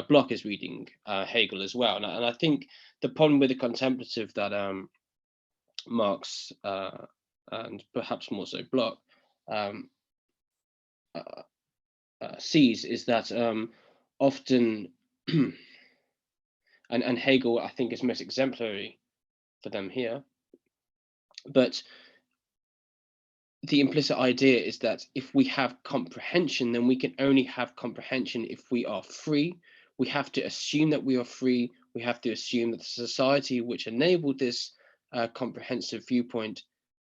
Bloch is reading Hegel as well. And I think the problem with the contemplative that Marx and perhaps more so Bloch sees is that often, and Hegel I think is most exemplary for them here, but the implicit idea is that if we have comprehension, then we can only have comprehension if we are free. We have to assume that we are free. We have to assume that the society which enabled this comprehensive viewpoint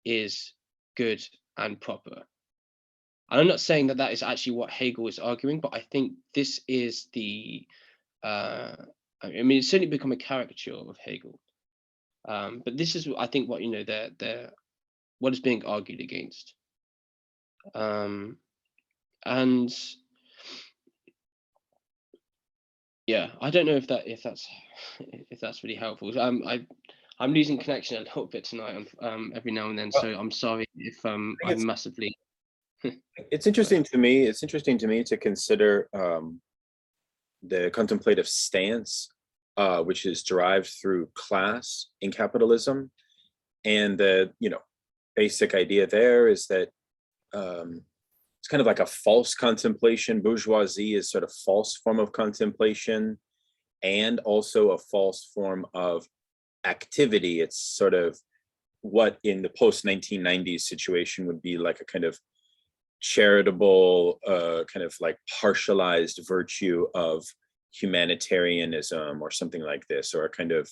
is good and proper. And I'm not saying that that is actually what Hegel is arguing, but I think this is the, I mean, it's certainly become a caricature of Hegel. But this is, I think, what, you know, what is being argued against. And yeah, I don't know if that's really helpful. I'm losing connection a little bit tonight every now and then, so I'm sorry if I'm massively it's interesting to me. It's interesting to me to consider the contemplative stance, which is derived through class in capitalism, and the basic idea there is that it's kind of like a false contemplation. Bourgeoisie is sort of false form of contemplation, and also a false form of activity. It's sort of what in the post-1990s situation would be like a kind of charitable, kind of like partialized virtue of humanitarianism or something like this, or a kind of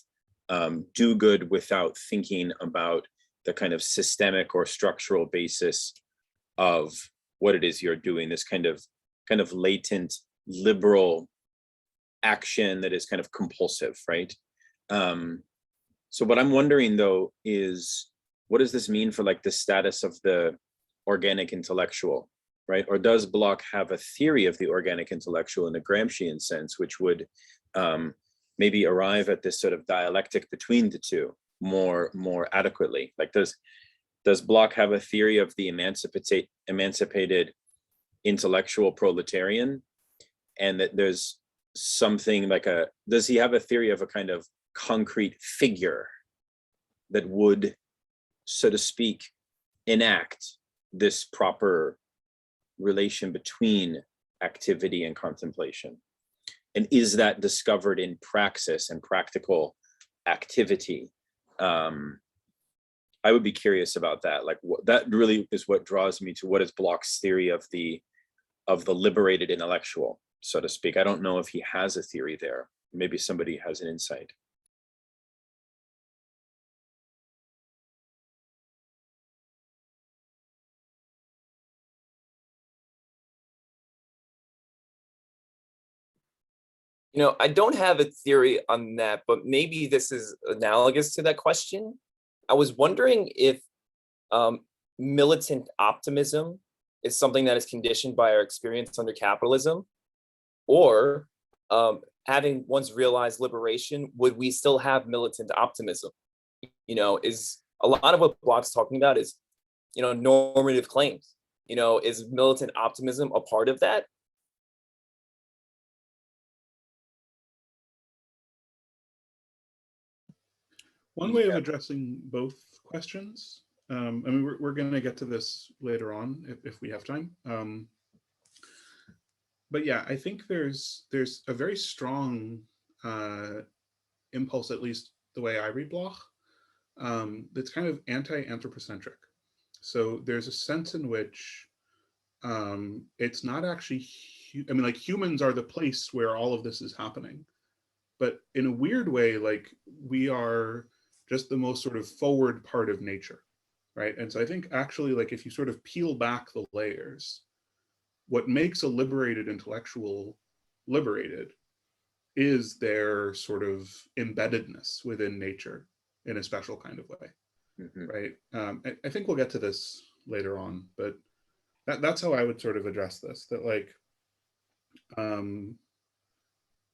do good without thinking about the kind of systemic or structural basis of what it is you're doing, this kind of latent liberal action that is kind of compulsive, right? So what I'm wondering though is, what does this mean for like the status of the organic intellectual, right? Or does Bloch have a theory of the organic intellectual in a Gramscian sense, which would maybe arrive at this sort of dialectic between the two more adequately? Like, does Bloch have a theory of the emancipated intellectual proletarian, and that there's something like does he have a theory of a kind of concrete figure that would, so to speak, enact this proper relation between activity and contemplation? And is that discovered in praxis and practical activity? I would be curious about that. Like, that really is what draws me to what is Bloch's theory of the liberated intellectual, so to speak. I don't know if he has a theory there. Maybe somebody has an insight. I don't have a theory on that, but maybe this is analogous to that question. I was wondering if militant optimism is something that is conditioned by our experience under capitalism, or having once realized liberation, would we still have militant optimism? Is a lot of what Bloch's talking about is, normative claims. Is militant optimism a part of that? One way of addressing both questions, I mean, we're going to get to this later on if we have time. But yeah, I think there's a very strong impulse, at least the way I read Bloch, that's kind of anti-anthropocentric. So there's a sense in which it's not actually, I mean, like, humans are the place where all of this is happening. But in a weird way, like, we are just the most sort of forward part of nature, right? And so I think actually, like, if you sort of peel back the layers, what makes a liberated intellectual liberated is their sort of embeddedness within nature in a special kind of way, right? I think we'll get to this later on, but that's how I would sort of address this, that like,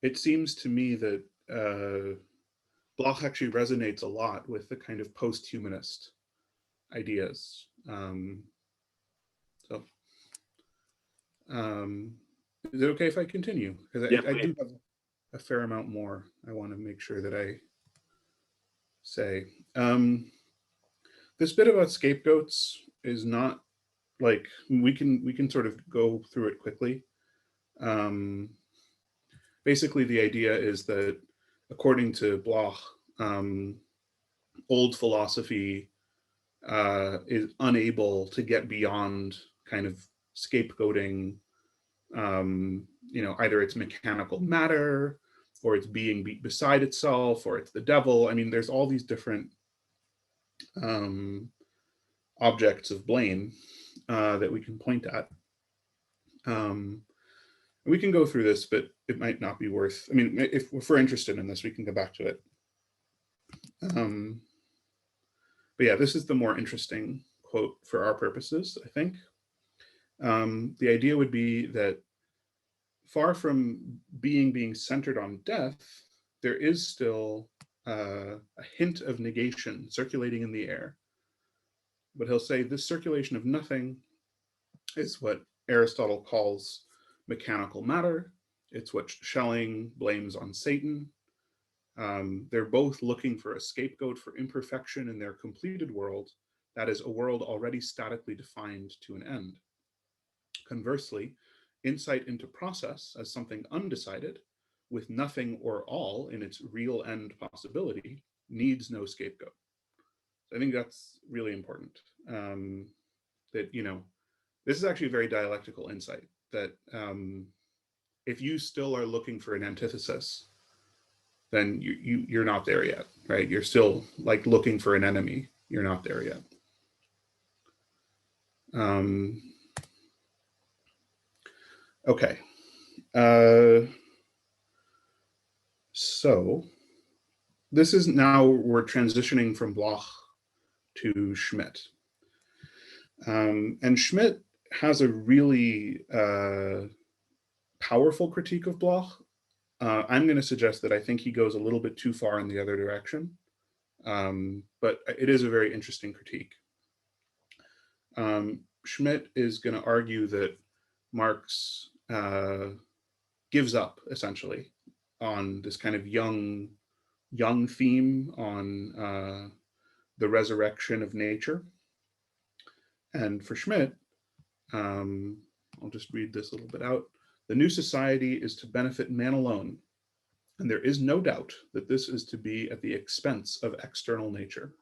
it seems to me that Bloch actually resonates a lot with the kind of post-humanist ideas. Is it okay if I continue? Because I do have a fair amount more I want to make sure that I say. This bit about scapegoats is not like, we can sort of go through it quickly. Basically, the idea is that, according to Bloch, old philosophy is unable to get beyond kind of scapegoating, either it's mechanical matter, or it's being beside itself, or it's the devil. I mean, there's all these different objects of blame that we can point at. We can go through this, but it might not be worth, I mean, if we're interested in this, we can go back to it. But yeah, this is the more interesting quote for our purposes, I think. The idea would be that far from being centered on death, there is still a hint of negation circulating in the air. But he'll say this circulation of nothing is what Aristotle calls mechanical matter. It's what Schelling blames on Satan. They're both looking for a scapegoat for imperfection in their completed world, that is, a world already statically defined to an end. Conversely, insight into process as something undecided, with nothing or all in its real end possibility, needs no scapegoat. I think that's really important. That, this is actually a very dialectical insight, that if you still are looking for an antithesis, then you're not there yet, right? You're still like looking for an enemy. You're not there yet. Okay. So this is now, we're transitioning from Bloch to Schmidt. And Schmidt has a really powerful critique of Bloch. I'm going to suggest that I think he goes a little bit too far in the other direction, but it is a very interesting critique. Schmidt is going to argue that Marx gives up, essentially, on this kind of young theme on the resurrection of nature. And for Schmidt, I'll just read this a little bit out. The new society is to benefit man alone, and there is no doubt that this is to be at the expense of external nature.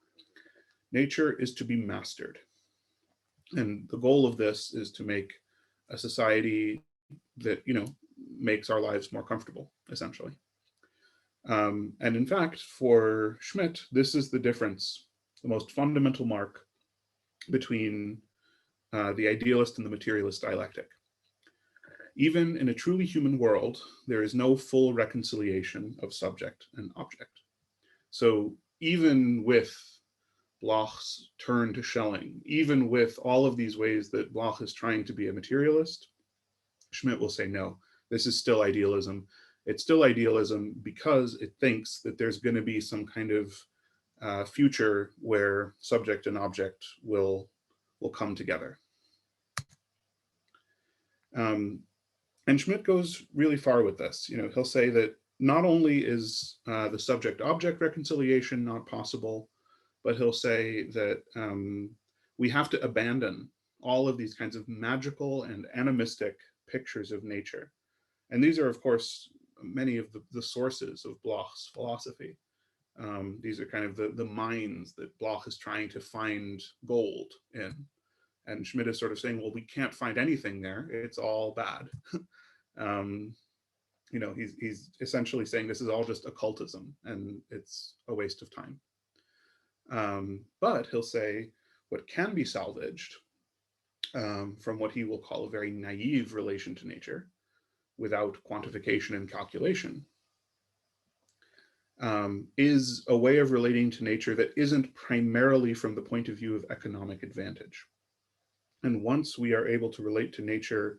Nature is to be mastered. And the goal of this is to make a society that, makes our lives more comfortable, essentially. And in fact, for Schmidt, this is the difference, the most fundamental mark between the idealist and the materialist dialectic. Even in a truly human world, there is no full reconciliation of subject and object. So even with Bloch's turn to Schelling, even with all of these ways that Bloch is trying to be a materialist, Schmidt will say, no, this is still idealism. It's still idealism because it thinks that there's going to be some kind of future where subject and object will come together. And Schmidt goes really far with this. He'll say that not only is the subject-object reconciliation not possible, but he'll say that we have to abandon all of these kinds of magical and animistic pictures of nature. And these are, of course, many of the sources of Bloch's philosophy. These are kind of the mines that Bloch is trying to find gold in. And Schmidt is sort of saying, well, we can't find anything there. It's all bad. He's essentially saying this is all just occultism and it's a waste of time. But he'll say what can be salvaged from what he will call a very naive relation to nature without quantification and calculation is a way of relating to nature that isn't primarily from the point of view of economic advantage. And once we are able to relate to nature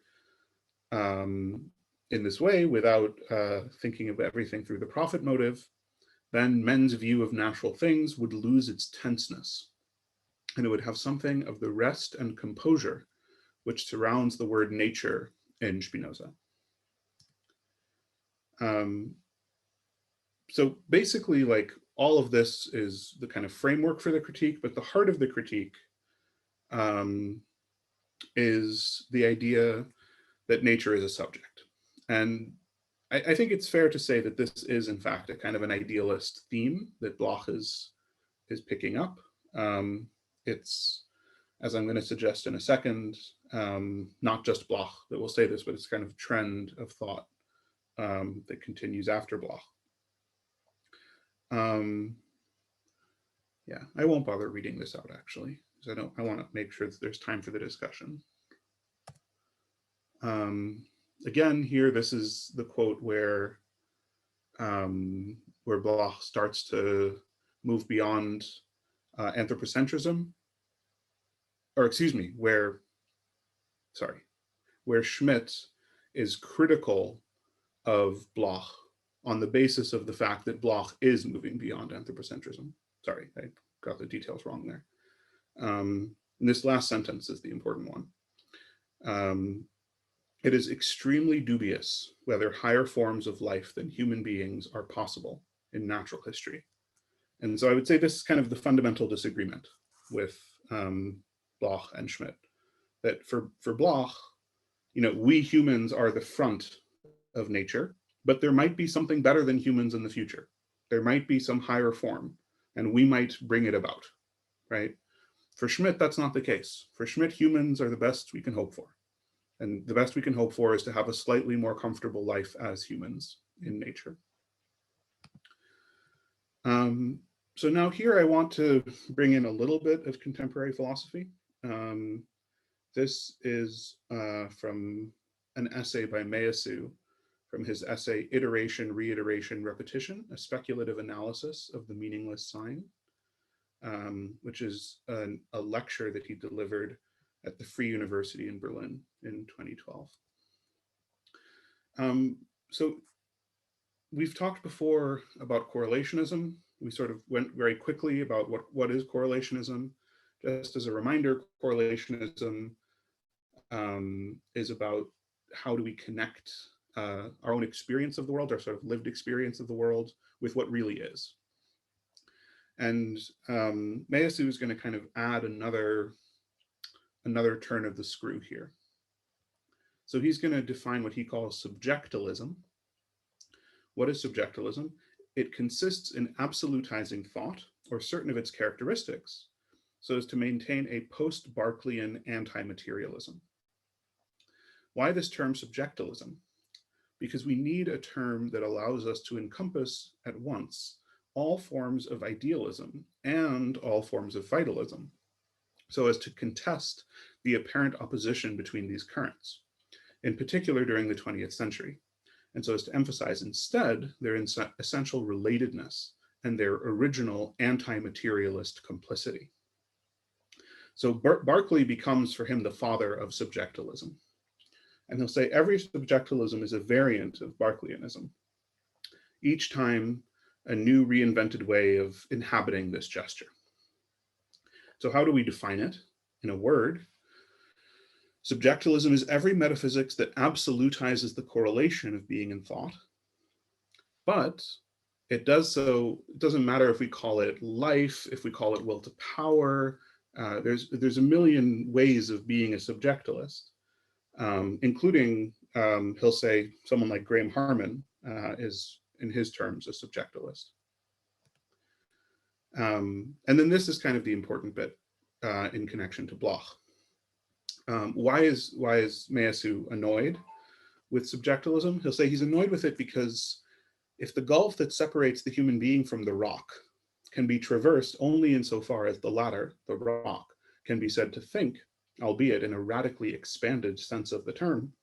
in this way without thinking of everything through the profit motive, then men's view of natural things would lose its tenseness, and it would have something of the rest and composure which surrounds the word nature in Spinoza. So basically, like, all of this is the kind of framework for the critique, but the heart of the critique is the idea that nature is a subject. And I think it's fair to say that this is, in fact, a kind of an idealist theme that Bloch is picking up. It's, as I'm going to suggest in a second, not just Bloch that will say this, but it's kind of trend of thought that continues after Bloch. Yeah, I won't bother reading this out, actually, because I want to make sure that there's time for the discussion. Again, here, this is the quote where Bloch starts to move beyond anthropocentrism, or excuse me, where Schmidt is critical of Bloch on the basis of the fact that Bloch is moving beyond anthropocentrism. Sorry, I got the details wrong there. And this last sentence is the important one. It is extremely dubious whether higher forms of life than human beings are possible in natural history. And so I would say this is kind of the fundamental disagreement with Bloch and Schmidt, that for Bloch, we humans are the front of nature, but there might be something better than humans in the future. There might be some higher form, and we might bring it about, right? For Schmidt, that's not the case. For Schmidt, humans are the best we can hope for. And the best we can hope for is to have a slightly more comfortable life as humans in nature. So now here I want to bring in a little bit of contemporary philosophy. This is from an essay by Meillassoux, from his essay, Iteration, Reiteration, Repetition, a speculative analysis of the meaningless sign, which is a lecture that he delivered at the Free University in Berlin in 2012. So we've talked before about correlationism. We sort of went very quickly about what is correlationism. Just as a reminder, correlationism is about how do we connect our own experience of the world, our sort of lived experience of the world, with what really is. And Meillassoux is going to kind of add another another turn of the screw here. So he's going to define what he calls subjectilism. What is subjectilism? It consists in absolutizing thought or certain of its characteristics so as to maintain a post-Berkeleyan anti-materialism. Why this term subjectilism? Because we need a term that allows us to encompass at once all forms of idealism and all forms of vitalism, so as to contest the apparent opposition between these currents, in particular during the 20th century, and so as to emphasize instead their essential relatedness and their original anti-materialist complicity. So Berkeley becomes for him the father of subjectilism. And he'll say every subjectilism is a variant of Berkeleyanism, each time a new reinvented way of inhabiting this gesture. So how do we define it? In a word, subjectilism is every metaphysics that absolutizes the correlation of being and thought, but it does so, it doesn't matter if we call it life, if we call it will to power, there's a million ways of being a subjectilist, including, he'll say, someone like Graham Harman is, in his terms, a subjectilist. And then this is kind of the important bit in connection to Bloch. Why is Meillassoux annoyed with subjectilism? He'll say he's annoyed with it because if the gulf that separates the human being from the rock can be traversed only insofar as the latter, the rock, can be said to think, albeit in a radically expanded sense of the term,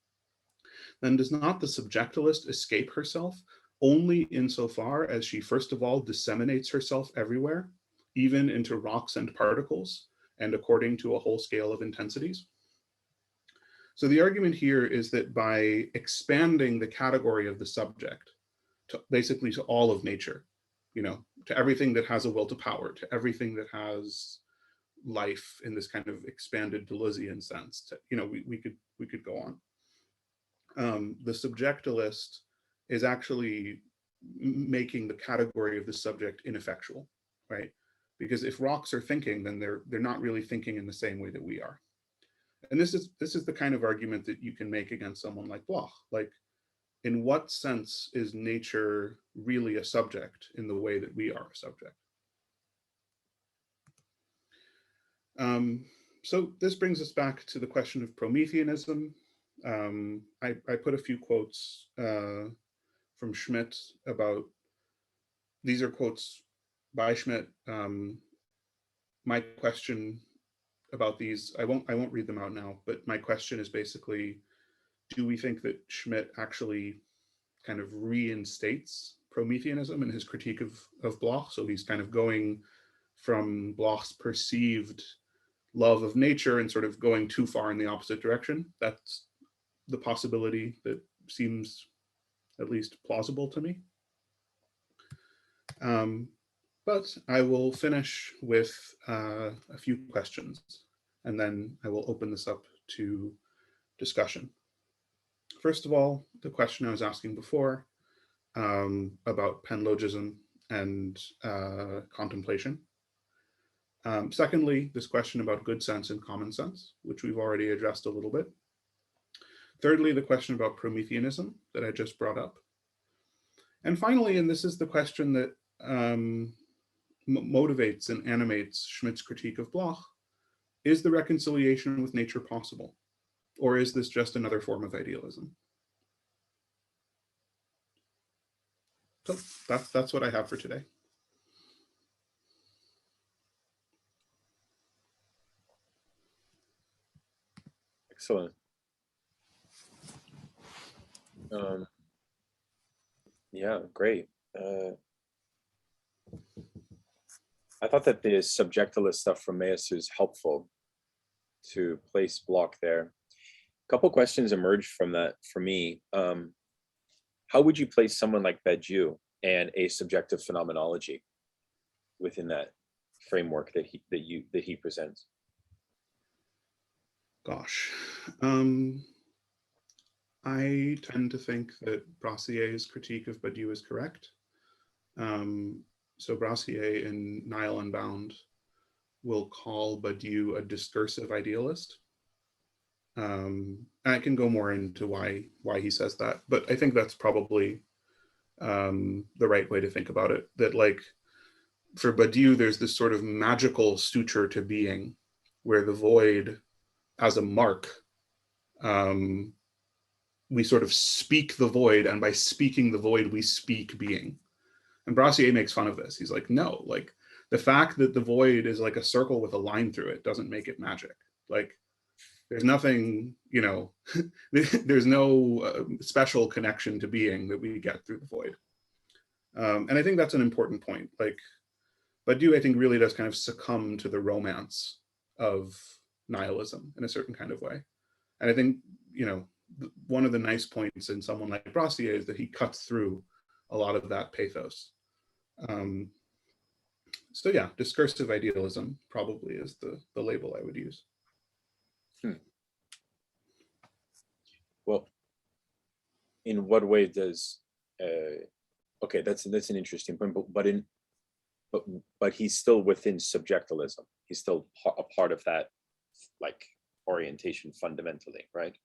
then does not the subjectilist escape herself only insofar as she first of all disseminates herself everywhere, even into rocks and particles, and according to a whole scale of intensities? So the argument here is that by expanding the category of the subject to basically to all of nature, you know, to everything that has a will to power, to everything that has life in this kind of expanded Deleuzian sense, to, you know, we could go on. The subjectilist is actually making the category of the subject ineffectual, right? Because if rocks are thinking, then they're not really thinking in the same way that we are. And this is the kind of argument that you can make against someone like Bloch. Like, in what sense is nature really a subject in the way that we are a subject? So this brings us back to the question of Prometheanism. I put a few quotes from Schmidt about, these are quotes by Schmidt. My question about these, I won't read them out now, but my question is basically, do we think that Schmidt actually kind of reinstates Prometheanism in his critique of Bloch? So he's kind of going from Bloch's perceived love of nature and sort of going too far in the opposite direction. That's the possibility that seems at least plausible to me. But I will finish with a few questions, and then I will open this up to discussion. First of all, the question I was asking before about panlogism and contemplation. Secondly, this question about good sense and common sense, which we've already addressed a little bit. Thirdly, the question about Prometheanism that I just brought up. And finally, and this is the question that motivates and animates Schmidt's critique of Bloch, is the reconciliation with nature possible? Or is this just another form of idealism? So that's what I have for today. Excellent. Yeah, great. I thought that the subjectilist stuff from Meillassoux is helpful to place Bloch there. A couple questions emerged from that for me. How would you place someone like Badiou and a subjective phenomenology within that framework that he presents? Gosh, I tend to think that Brassier's critique of Badiou is correct. So Brassier in Nihil Unbound will call Badiou a discursive idealist. And I can go more into why he says that, but I think that's probably the right way to think about it. That like for Badiou, there's this sort of magical suture to being, where the void, as a mark, we sort of speak the void, and by speaking the void, we speak being. And Brassier makes fun of this. He's like, no, like the fact that the void is like a circle with a line through it doesn't make it magic. Like there's nothing, you know, there's no special connection to being that we get through the void. And I think that's an important point. Like, Badiou, I think, really does kind of succumb to the romance of nihilism in a certain kind of way. And I think, you know, one of the nice points in someone like Brassier is that he cuts through a lot of that pathos. So yeah, discursive idealism probably is the label I would use. Well, in what way does okay, that's an interesting point, but he's still within subjectilism. He's still a part of that like orientation fundamentally, right?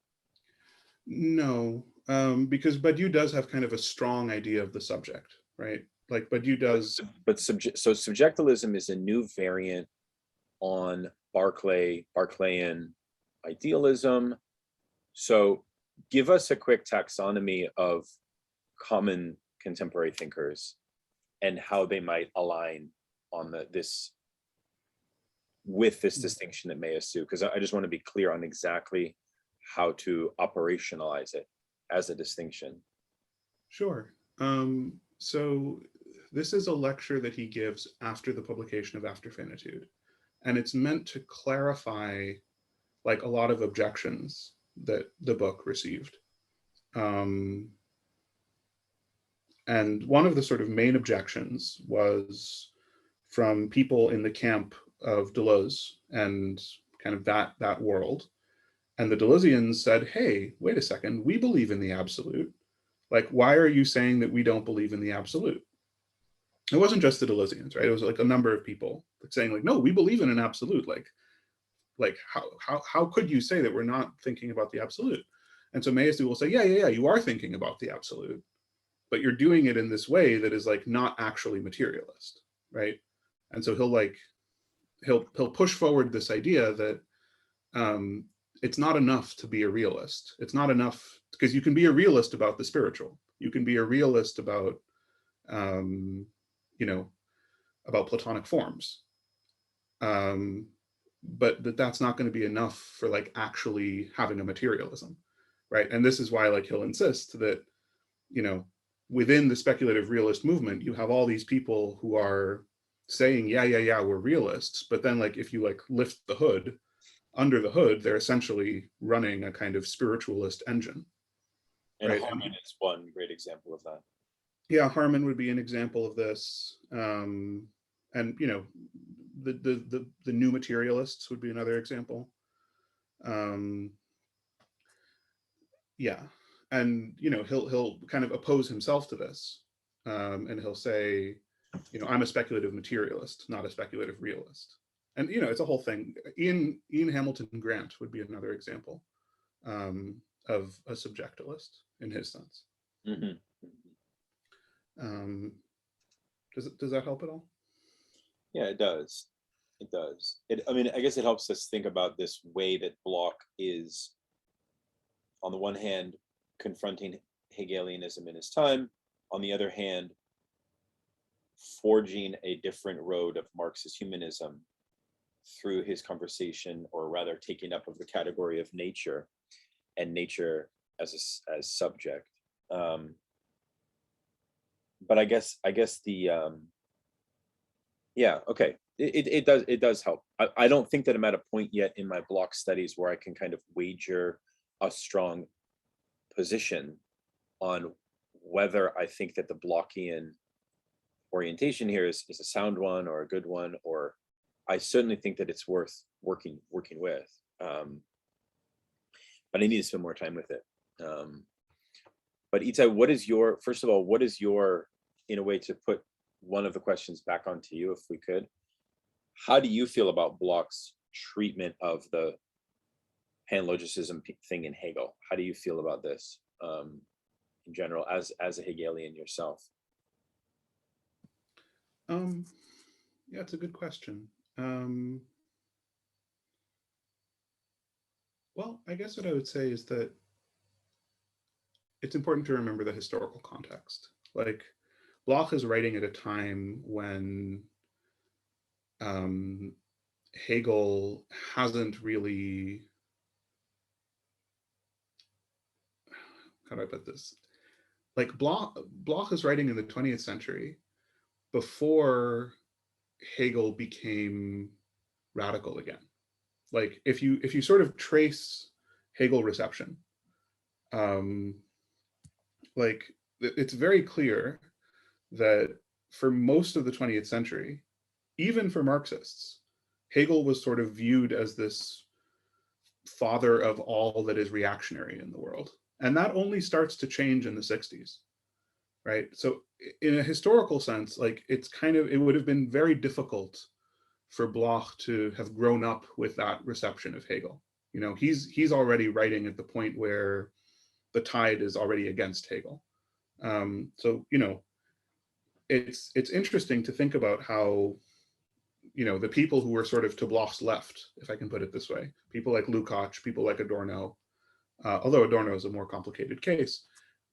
No, because Badiou does have kind of a strong idea of the subject, right? Like Badiou does. But so subjectilism is a new variant on Barclayan idealism. So give us a quick taxonomy of common contemporary thinkers and how they might align on this distinction that Meillassoux, because I just want to be clear on exactly how to operationalize it as a distinction. Sure. So this is a lecture that he gives after the publication of After Finitude, and it's meant to clarify like a lot of objections that the book received. And one of the sort of main objections was from people in the camp of Deleuze and kind of that world. And the Deleuzians said, hey, wait a second, we believe in the absolute. Like, why are you saying that we don't believe in the absolute? It wasn't just the Deleuzians, right? It was like a number of people saying like, no, we believe in an absolute. Like how could you say that we're not thinking about the absolute? And so Meillassoux will say, yeah, you are thinking about the absolute, but you're doing it in this way that is like not actually materialist, right? And so he'll push forward this idea that it's not enough to be a realist. It's not enough because you can be a realist about the spiritual. You can be a realist about, you know, about Platonic forms. But that's not going to be enough for like actually having a materialism, right? And this is why like he'll insist that, you know, within the speculative realist movement, you have all these people who are saying, yeah, we're realists. But then like if you like lift the hood, under the hood, they're essentially running a kind of spiritualist engine. And right? Harman is one great example of that. Yeah, Harman would be an example of this. And you know, the new materialists would be another example. Yeah, and you know, he'll kind of oppose himself to this, and he'll say, you know, I'm a speculative materialist, not a speculative realist. And you know, it's a whole thing. Ian Hamilton Grant would be another example of a subjectilist in his sense. Mm-hmm. Does that help at all? Yeah, it does. It does. I mean, I guess it helps us think about this way that Bloch is, on the one hand, confronting Hegelianism in his time, on the other hand, forging a different road of Marxist humanism through his conversation, or rather taking up of the category of nature and nature as subject. But I guess the yeah, okay, it does help. I don't think that I'm at a point yet in my Bloch studies where I can kind of wager a strong position on whether I think that the Blochian orientation here is a sound one or a good one, or I certainly think that it's worth working with. But I need to spend more time with it. But Itai, first of all, what is your, in a way to put one of the questions back onto you, if we could, how do you feel about Bloch's treatment of the panlogicism thing in Hegel. How do you feel about this in general, as a Hegelian yourself? Yeah, it's a good question. Well, I guess what I would say is that it's important to remember the historical context. Like, Bloch is writing at a time when Hegel hasn't really, how do I put this? Like, Bloch is writing in the 20th century before Hegel became radical again. Like, if you sort of trace Hegel reception, like, it's very clear that for most of the 20th century, even for Marxists, Hegel was sort of viewed as this father of all that is reactionary in the world. And that only starts to change in the 60s, right? So in a historical sense, like, it's kind of, it would have been very difficult for Bloch to have grown up with that reception of Hegel. You know, he's already writing at the point where the tide is already against Hegel. So, you know, it's interesting to think about how, you know, the people who were sort of to Bloch's left, if I can put it this way, people like Lukács, people like Adorno, although Adorno is a more complicated case,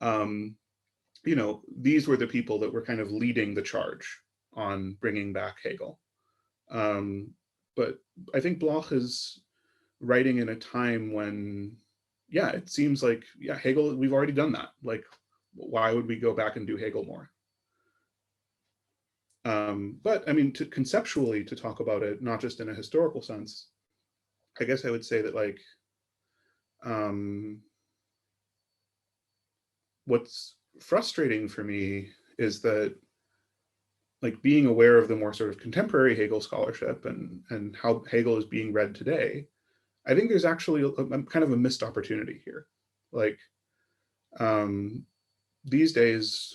you know, these were the people that were kind of leading the charge on bringing back Hegel. But I think Bloch is writing in a time when, yeah, it seems like, yeah, Hegel, we've already done that. Like, why would we go back and do Hegel more? But I mean, conceptually, to talk about it, not just in a historical sense, I guess I would say that, like, what's frustrating for me is that, like, being aware of the more sort of contemporary Hegel scholarship and how Hegel is being read today, I think there's actually a kind of a missed opportunity here. Like, these days,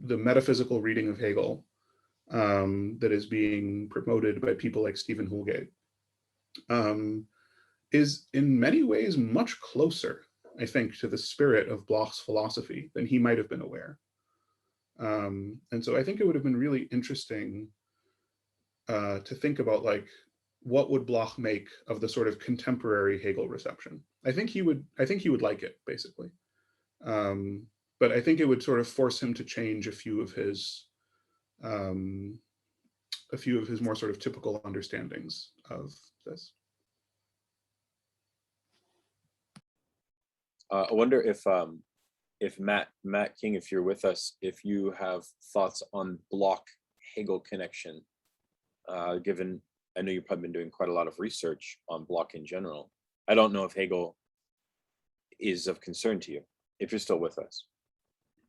the metaphysical reading of Hegel that is being promoted by people like Stephen Houlgate is in many ways much closer, I think, to the spirit of Bloch's philosophy than he might have been aware. And so I think it would have been really interesting to think about, like, what would Bloch make of the sort of contemporary Hegel reception? I think he would like it, basically. But I think it would sort of force him to change a few of his more sort of typical understandings of this. I wonder if Matt King, if you're with us, if you have thoughts on Bloch-Hegel connection, given I know you've probably been doing quite a lot of research on Bloch in general. I don't know if Hegel is of concern to you, if you're still with us.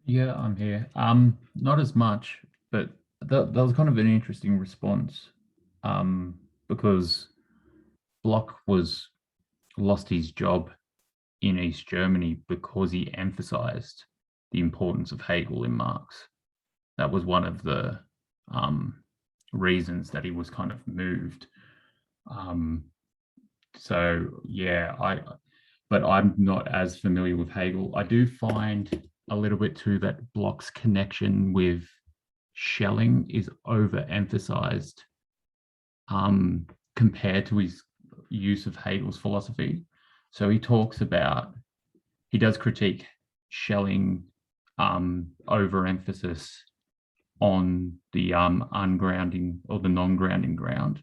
Yeah, I'm here. Not as much, but that was kind of an interesting response, because Bloch lost his job in East Germany because he emphasized the importance of Hegel in Marx. That was one of the reasons that he was kind of moved. So yeah, but I'm not as familiar with Hegel. I do find a little bit too that Bloch's connection with Schelling is overemphasized compared to his use of Hegel's philosophy. So he does critique Schelling overemphasis on the ungrounding or the non-grounding ground.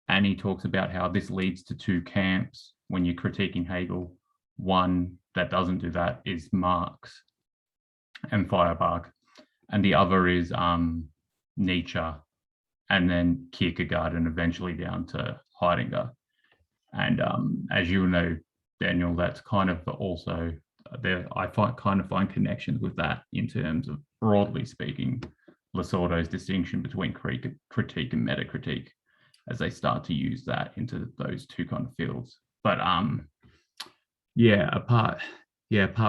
And he talks about how this leads to two camps when you're critiquing Hegel. One that doesn't do that is Marx and Feuerbach, and the other is Nietzsche, and then Kierkegaard, and eventually down to Heidegger. And as you know, Daniel, that's kind of also there. I find connections with that in terms of, broadly speaking, Lasordo's distinction between critique and metacritique, as they start to use that into those two kind of fields. But apart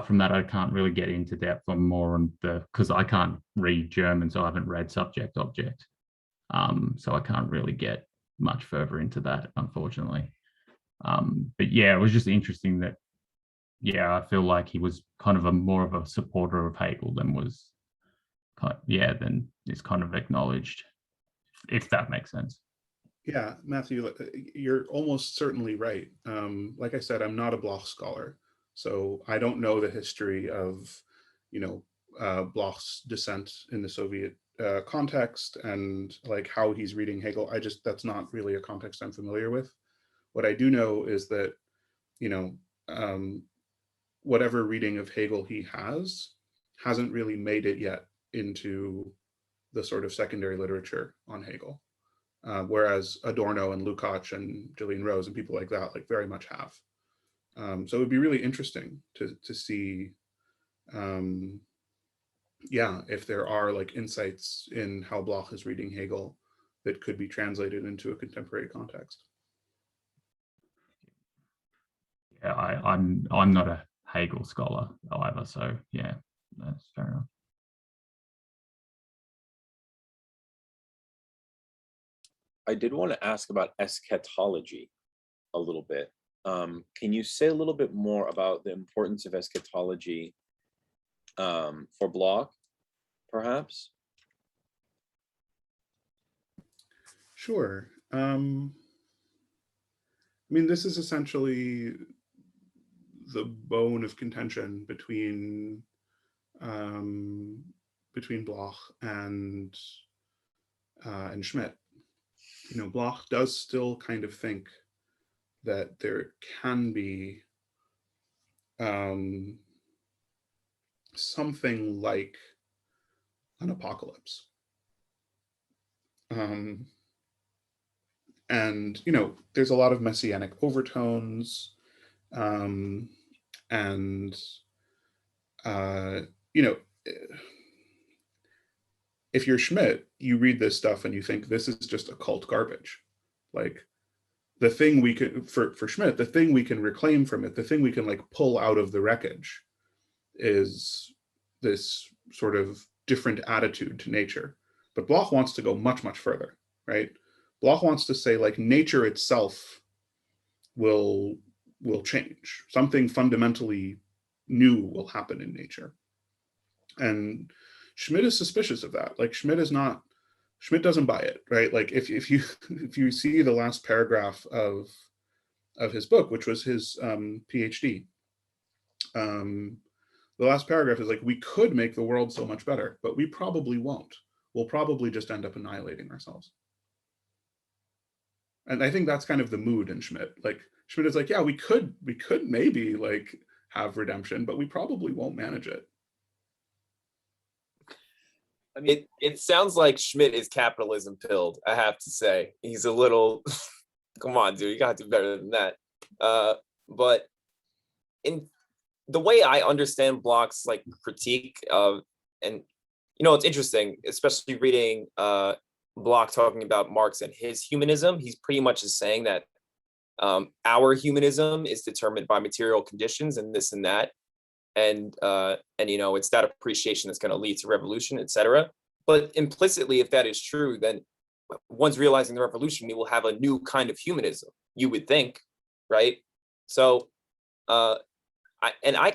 from that, I can't really get into depth on more on because I can't read German, so I haven't read subject object. So I can't really get much further into that, unfortunately. But yeah, it was just interesting that, yeah, I feel like he was kind of more of a supporter of Hegel than was, than is kind of acknowledged, if that makes sense. Yeah, Matthew, you're almost certainly right. Like I said, I'm not a Bloch scholar, so I don't know the history of, Bloch's descent in the Soviet context and like how he's reading Hegel. That's not really a context I'm familiar with. What I do know is that, whatever reading of Hegel he hasn't really made it yet into the sort of secondary literature on Hegel. Whereas Adorno and Lukács and Gillian Rose and people like that, like very much have. So it would be really interesting to see, if there are like insights in how Bloch is reading Hegel that could be translated into a contemporary context. Yeah, I'm not a Hegel scholar either, so yeah, that's fair enough. I did want to ask about eschatology a little bit. Can you say a little bit more about the importance of eschatology for Bloch, perhaps? Sure. I mean, this is essentially the bone of contention between Bloch and Schmidt. Bloch does still kind of think that there can be something like an apocalypse. And, there's a lot of messianic overtones. If you're Schmidt, you read this stuff and you think this is just occult garbage. Like the thing we can, for Schmidt, the thing we can reclaim from it, the thing we can like pull out of the wreckage is this sort of different attitude to nature. But Bloch wants to go much, much further, right? Bloch wants to say like nature itself will change. Something fundamentally new will happen in nature. And Schmidt is suspicious of that. Like Schmidt doesn't buy it, right? Like if you see the last paragraph of his book, which was his PhD, the last paragraph is like, we could make the world so much better, but we probably won't. We'll probably just end up annihilating ourselves. And I think that's kind of the mood in Schmidt. Like Schmidt is like, yeah, we could maybe like have redemption, but we probably won't manage it. I mean, it sounds like Schmidt is capitalism pilled, I have to say. He's a little, come on, dude, you gotta do better than that. But in the way I understand Bloch's like critique of, and it's interesting, especially reading Bloch talking about Marx and his humanism, he's pretty much is saying that our humanism is determined by material conditions and this and that. And it's that appreciation that's going to lead to revolution, etc. But implicitly, if that is true, then once realizing the revolution, we will have a new kind of humanism, you would think, right? So, I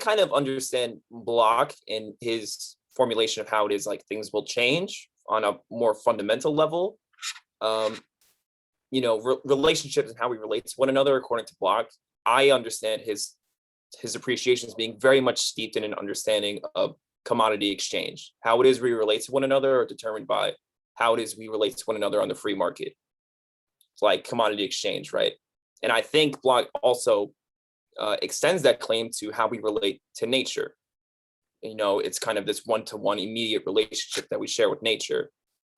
kind of understand Bloch in his formulation of how it is like things will change on a more fundamental level. Relationships and how we relate to one another, according to Bloch, I understand his appreciation is being very much steeped in an understanding of commodity exchange. How it is we relate to one another are determined by how it is we relate to one another on the free market. It's like commodity exchange, right? And I think Bloch also extends that claim to how we relate to nature. It's kind of this one-to-one immediate relationship that we share with nature.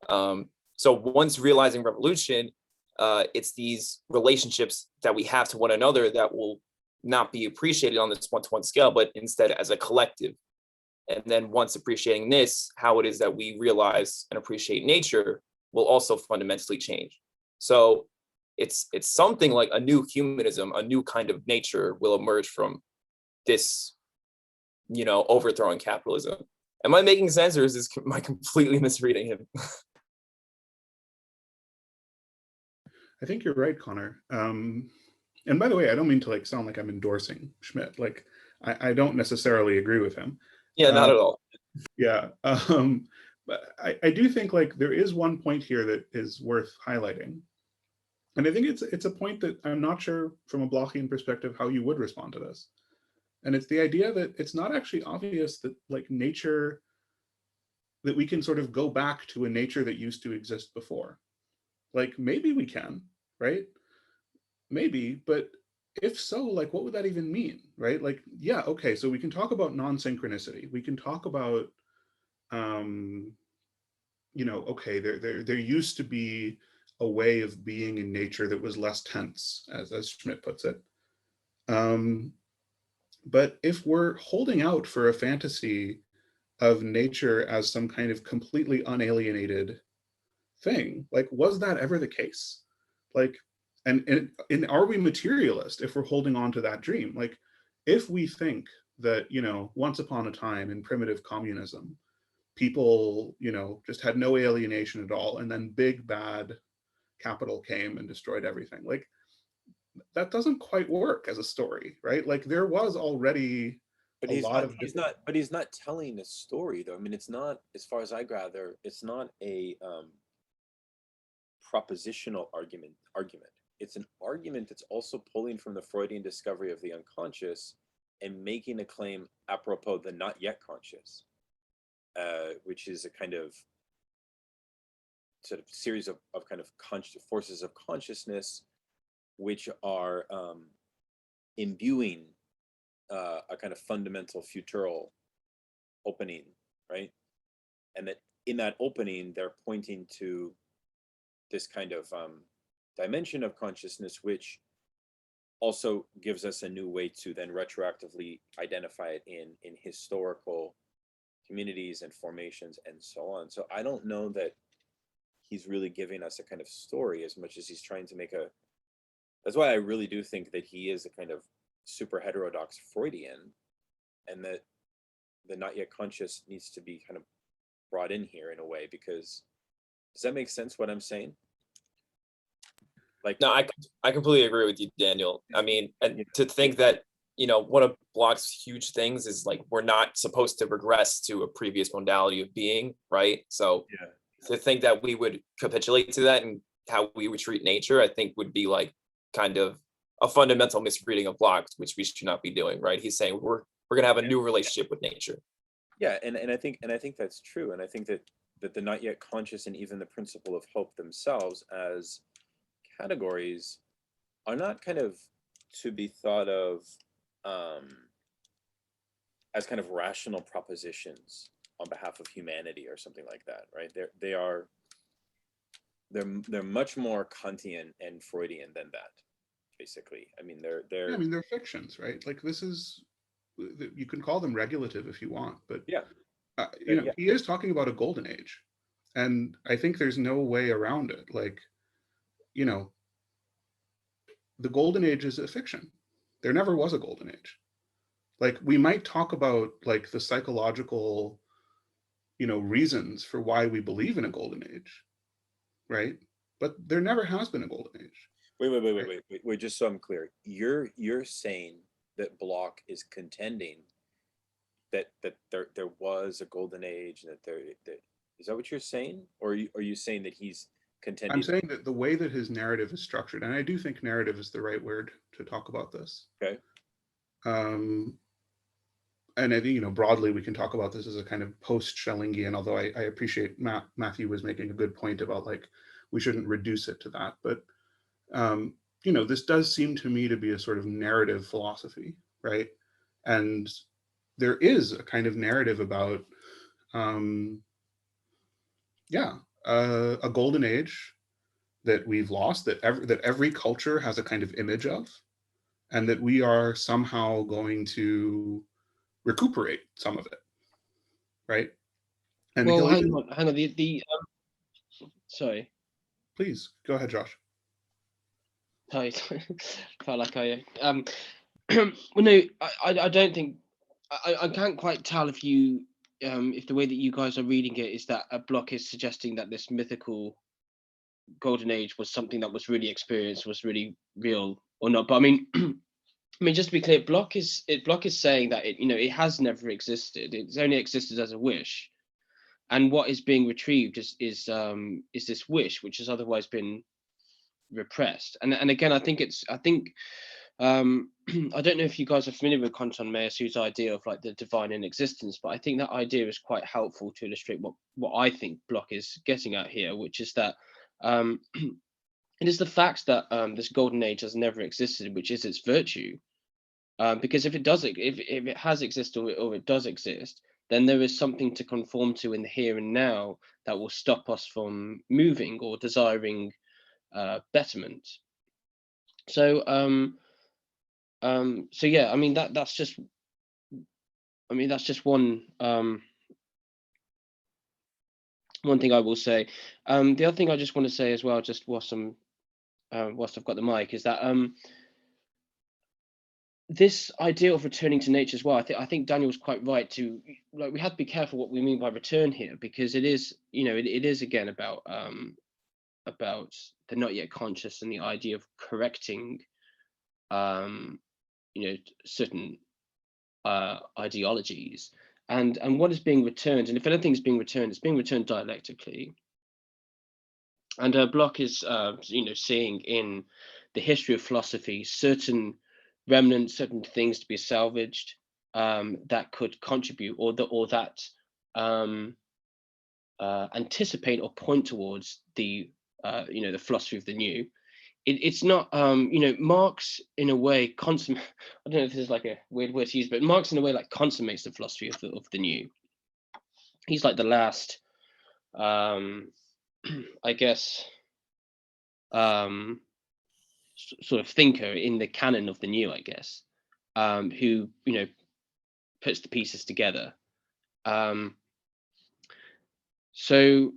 So once realizing revolution, it's these relationships that we have to one another that will not be appreciated on this one-to-one scale, but instead as a collective. And then once appreciating this, how it is that we realize and appreciate nature will also fundamentally change. So it's something like a new humanism, a new kind of nature will emerge from this, overthrowing capitalism. Am I making sense, or am I completely misreading him? I think you're right, Connor. And by the way, I don't mean to like sound like I'm endorsing Schmidt. Like I don't necessarily agree with him. Yeah, not at all. Yeah. But I do think like there is one point here that is worth highlighting. And I think it's a point that I'm not sure from a Blochian perspective how you would respond to this. And it's the idea that it's not actually obvious that like nature, that we can sort of go back to a nature that used to exist before. Like maybe we can, right? Maybe, but if so, like what would that even mean, right? Like, yeah, okay, so we can talk about non-synchronicity. We can talk about, you know, okay, there used to be a way of being in nature that was less tense, as Schmidt puts it. But if we're holding out for a fantasy of nature as some kind of completely unalienated thing, like, was that ever the case? Like, and are we materialist if we're holding on to that dream? Like, if we think that, you know, once upon a time in primitive communism, people, you know, just had no alienation at all, and then big bad capital came and destroyed everything. Like, that doesn't quite work as a story, right? Like, there was already But a lot of he's not telling a story though. I mean, it's not, as far as I gather, it's not a propositional argument. It's an argument that's also pulling from the Freudian discovery of the unconscious and making a claim apropos the not yet conscious, which is a kind of sort of series of kind of forces of consciousness which are imbuing a kind of fundamental futural opening, right? And that in that opening, they're pointing to this kind of dimension of consciousness, which also gives us a new way to then retroactively identify it in historical communities and formations and so on. So I don't know that he's really giving us a kind of story as much as he's trying to make a, that's why I really do think that he is a kind of super heterodox Freudian, and that the not yet conscious needs to be kind of brought in here in a way, because does that make sense what I'm saying? Like, no, I completely agree with you, Daniel. I mean, and to think that, you know, one of Bloch's huge things is like we're not supposed to regress to a previous modality of being, right? So to think that we would capitulate to that and how we would treat nature, I think would be like kind of a fundamental misreading of Bloch, which we should not be doing, right? He's saying we're gonna have a new relationship with nature. Yeah, and I think that's true, and I think that the not yet conscious and even the principle of hope themselves as categories are not kind of to be thought of as kind of rational propositions on behalf of humanity or something like that, right? They're much more Kantian and Freudian than that, basically. I mean, they're yeah, I mean, they're fictions, right? Like, this is, you can call them regulative if you want, but yeah, you know, he is talking about a golden age, and I think there's no way around it. Like, you know, the golden age is a fiction. There never was a golden age. Like, we might talk about like the psychological, you know, reasons for why we believe in a golden age, right? But there never has been a golden age. Wait, just so I'm clear, you're saying that Bloch is contending that there was a golden age, and that is that what you're saying, or are you saying that he's contending? I'm saying that the way that his narrative is structured, and I do think narrative is the right word to talk about this. Okay. And I think, you know, broadly we can talk about this as a kind of post-Schellingian, although I appreciate Matthew was making a good point about like we shouldn't reduce it to that. But you know, this does seem to me to be a sort of narrative philosophy, right? And there is a kind of narrative about a golden age that we've lost, that every culture has a kind of image of, and that we are somehow going to recuperate some of it, right? And well, hang on. Sorry. Please go ahead, Josh. Sorry, felt like I. Well, no, I don't think I can't quite tell if you if the way that you guys are reading it is that a Bloch is suggesting that this mythical golden age was something that was really experienced, was really real or not. But I mean, I mean, just to be clear, Bloch is saying that it has never existed. It's only existed as a wish, and what is being retrieved is this wish, which has otherwise been repressed. And again, I think I don't know if you guys are familiar with Conton Mayer's idea of like the divine in existence, but I think that idea is quite helpful to illustrate what I think Bloch is getting at here, which is that it is the fact that this golden age has never existed, which is its virtue. Because if it has existed or it does exist, then there is something to conform to in the here and now that will stop us from moving or desiring betterment. So so yeah, I mean that's just one one thing I will say. The other thing I just want to say as well, just whilst I've got the mic, is that this idea of returning to nature as well, I think Daniel's quite right to, like, we have to be careful what we mean by return here, because it is, it is again about the not yet conscious and the idea of correcting certain ideologies, and what is being returned, and if anything is being returned, it's being returned dialectically. And Bloch is seeing in the history of philosophy certain remnants, certain things to be salvaged that could contribute, or that anticipate or point towards the the philosophy of the new. It's not Marx in a way I don't know if this is like a weird word to use, but Marx in a way like consummates the philosophy of the new. He's like the last I guess sort of thinker in the canon of the new, I guess, who puts the pieces together. So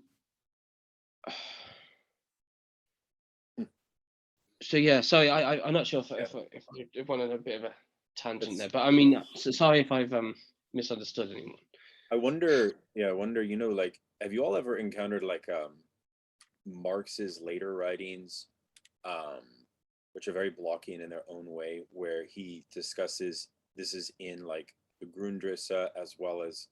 yeah, sorry, I'm not sure if I went on a bit of a tangent there, but I mean, so sorry if I've misunderstood anyone. I wonder, like, have you all ever encountered like Marx's later writings, which are very Blockian in their own way, where he discusses, this is in like the Grundrisse as well as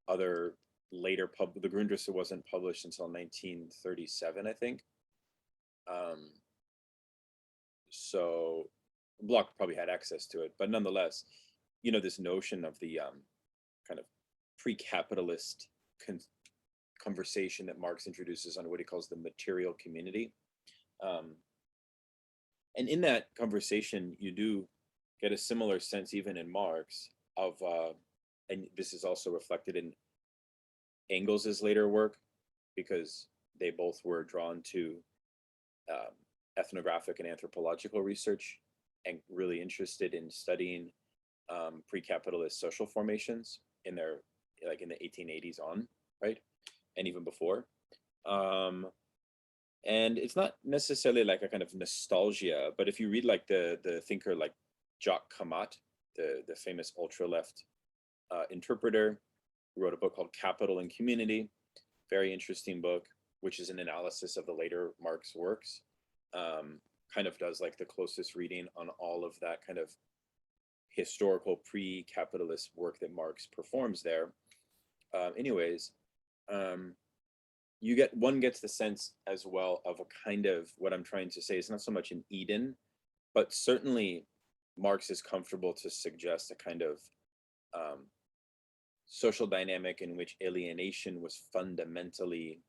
other later the Grundrisse wasn't published until 1937, I think. So Bloch probably had access to it, but nonetheless, this notion of the kind of pre-capitalist conversation that Marx introduces on what he calls the material community. And in that conversation, you do get a similar sense, even in Marx, of, and this is also reflected in Engels's later work, because they both were drawn to ethnographic and anthropological research and really interested in studying pre-capitalist social formations in their, like in the 1880s on, right? And even before. And it's not necessarily like a kind of nostalgia, but if you read like the thinker like Jacques Camat, the famous ultra-left interpreter, who wrote a book called Capital and Community, very interesting book, which is an analysis of the later Marx works, kind of does like the closest reading on all of that kind of historical pre-capitalist work that Marx performs there. One gets the sense as well of a kind of, what I'm trying to say is not so much an Eden, but certainly Marx is comfortable to suggest a kind of social dynamic in which alienation was fundamentally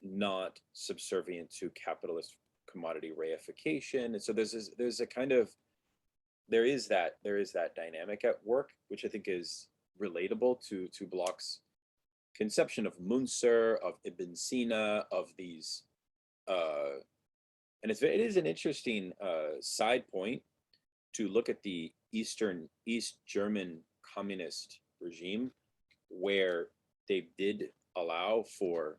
not subservient to capitalist commodity reification. And so there is that dynamic at work, which I think is relatable to Bloch's conception of Munzer, of Ibn Sina, of these, and it is an interesting side point to look at the East German communist regime, where they did allow for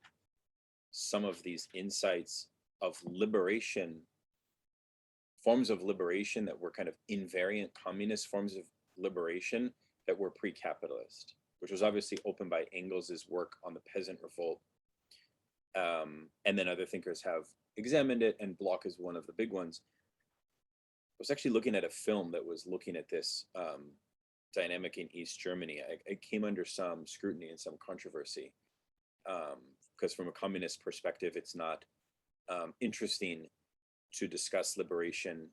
some of these insights of liberation, forms of liberation that were kind of invariant communist forms of liberation that were pre-capitalist, which was obviously opened by Engels's work on the peasant revolt. And then other thinkers have examined it, and Bloch is one of the big ones. I was actually looking at a film that was looking at this dynamic in East Germany. It came under some scrutiny and some controversy because from a communist perspective, it's not interesting to discuss liberation,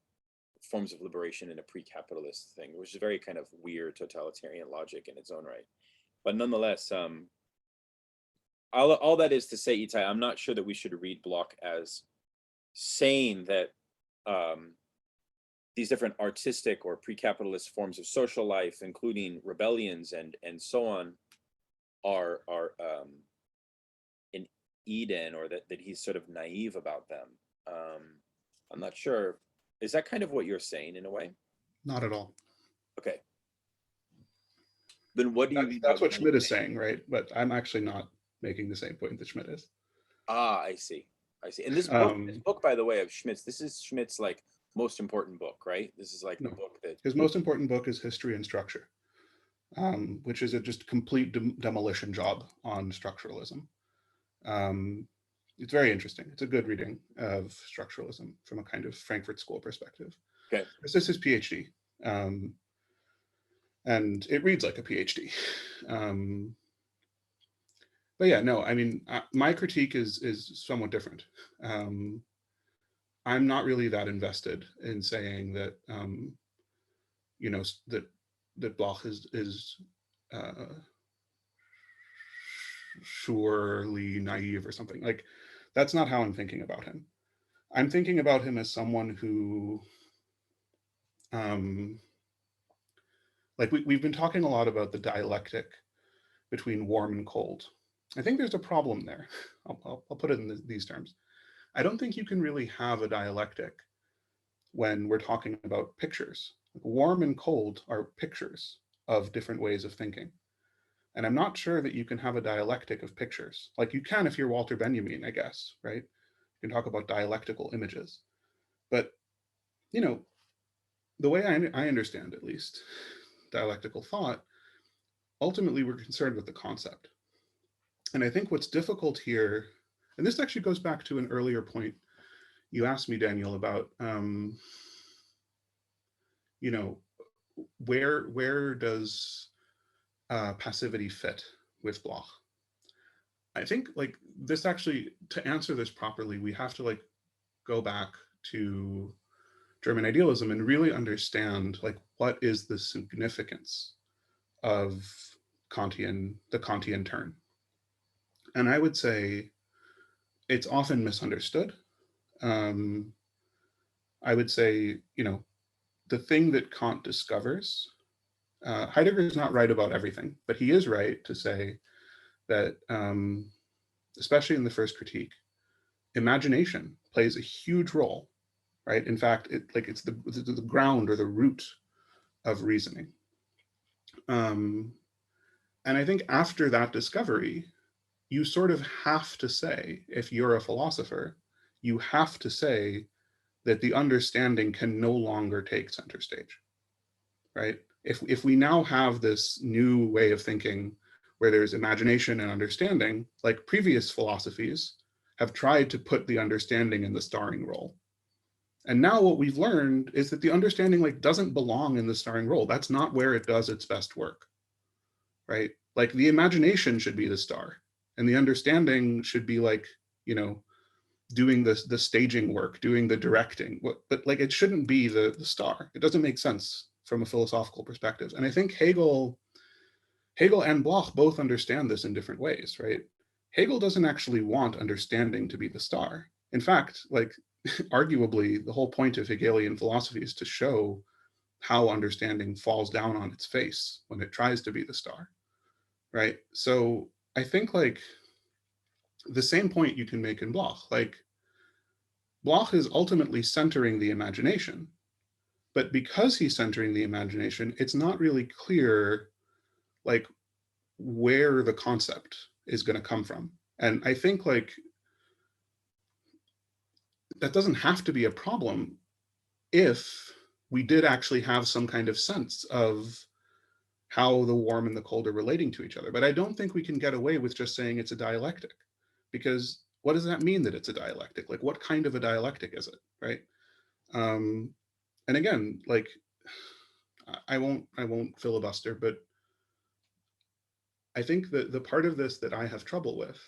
forms of liberation in a pre-capitalist thing, which is very kind of weird totalitarian logic in its own right. But nonetheless, all that is to say, Itai, I'm not sure that we should read Bloch as saying that these different artistic or pre-capitalist forms of social life, including rebellions and so on, are in Eden, or that he's sort of naive about them. I'm not sure. Is that kind of what you're saying in a way? Not at all. Okay. Then what do you mean? That's what Schmidt is saying, right? But I'm actually not making the same point that Schmidt is. Ah, I see. And this book, by the way, of Schmidt's, this is Schmidt's like most important book, right? This is like the book that his most important book is History and Structure, which is a just complete demolition job on structuralism. It's very interesting. It's a good reading of structuralism from a kind of Frankfurt School perspective. Okay. This is his PhD, and it reads like a PhD. But yeah, no, I mean, my critique is somewhat different. I'm not really that invested in saying that, you know, that Bloch is surely naive or something. Like, that's not how I'm thinking about him. I'm thinking about him as someone who, like we've been talking a lot about the dialectic between warm and cold. I think there's a problem there. I'll put it in these terms. I don't think you can really have a dialectic when we're talking about pictures. Warm and cold are pictures of different ways of thinking. And I'm not sure that you can have a dialectic of pictures. Like you can if you're Walter Benjamin, I guess, right? You can talk about dialectical images. But, you know, the way I understand, at least, dialectical thought, ultimately we're concerned with the concept. And I think what's difficult here, and this actually goes back to an earlier point you asked me, Daniel, about, you know, where does passivity fit with Bloch? I think like this actually, to answer this properly, we have to like go back to German idealism and really understand like what is the significance of the Kantian turn. And I would say it's often misunderstood. I would say, you know, the thing that Kant discovers, Heidegger is not right about everything, but he is right to say that, especially in the first critique, imagination plays a huge role, right? In fact, it's the ground or the root of reasoning. And I think after that discovery, you sort of have to say, if you're a philosopher, you have to say that the understanding can no longer take center stage, right? If we now have this new way of thinking where there's imagination and understanding, like previous philosophies have tried to put the understanding in the starring role. And now what we've learned is that the understanding like doesn't belong in the starring role. That's not where it does its best work, right? Like the imagination should be the star and the understanding should be like, you know, doing the staging work, doing the directing, but like it shouldn't be the star. It doesn't make sense from a philosophical perspective. And I think Hegel and Bloch both understand this in different ways, right? Hegel doesn't actually want understanding to be the star. In fact, like arguably the whole point of Hegelian philosophy is to show how understanding falls down on its face when it tries to be the star, right? So I think like the same point you can make in Bloch, like Bloch is ultimately centering the imagination, but because he's centering the imagination, it's not really clear like where the concept is going to come from. And I think like that doesn't have to be a problem if we did actually have some kind of sense of how the warm and the cold are relating to each other. But I don't think we can get away with just saying it's a dialectic, because what does that mean that it's a dialectic? Like, what kind of a dialectic is it, right? And again, like, I won't filibuster, but I think that the part of this that I have trouble with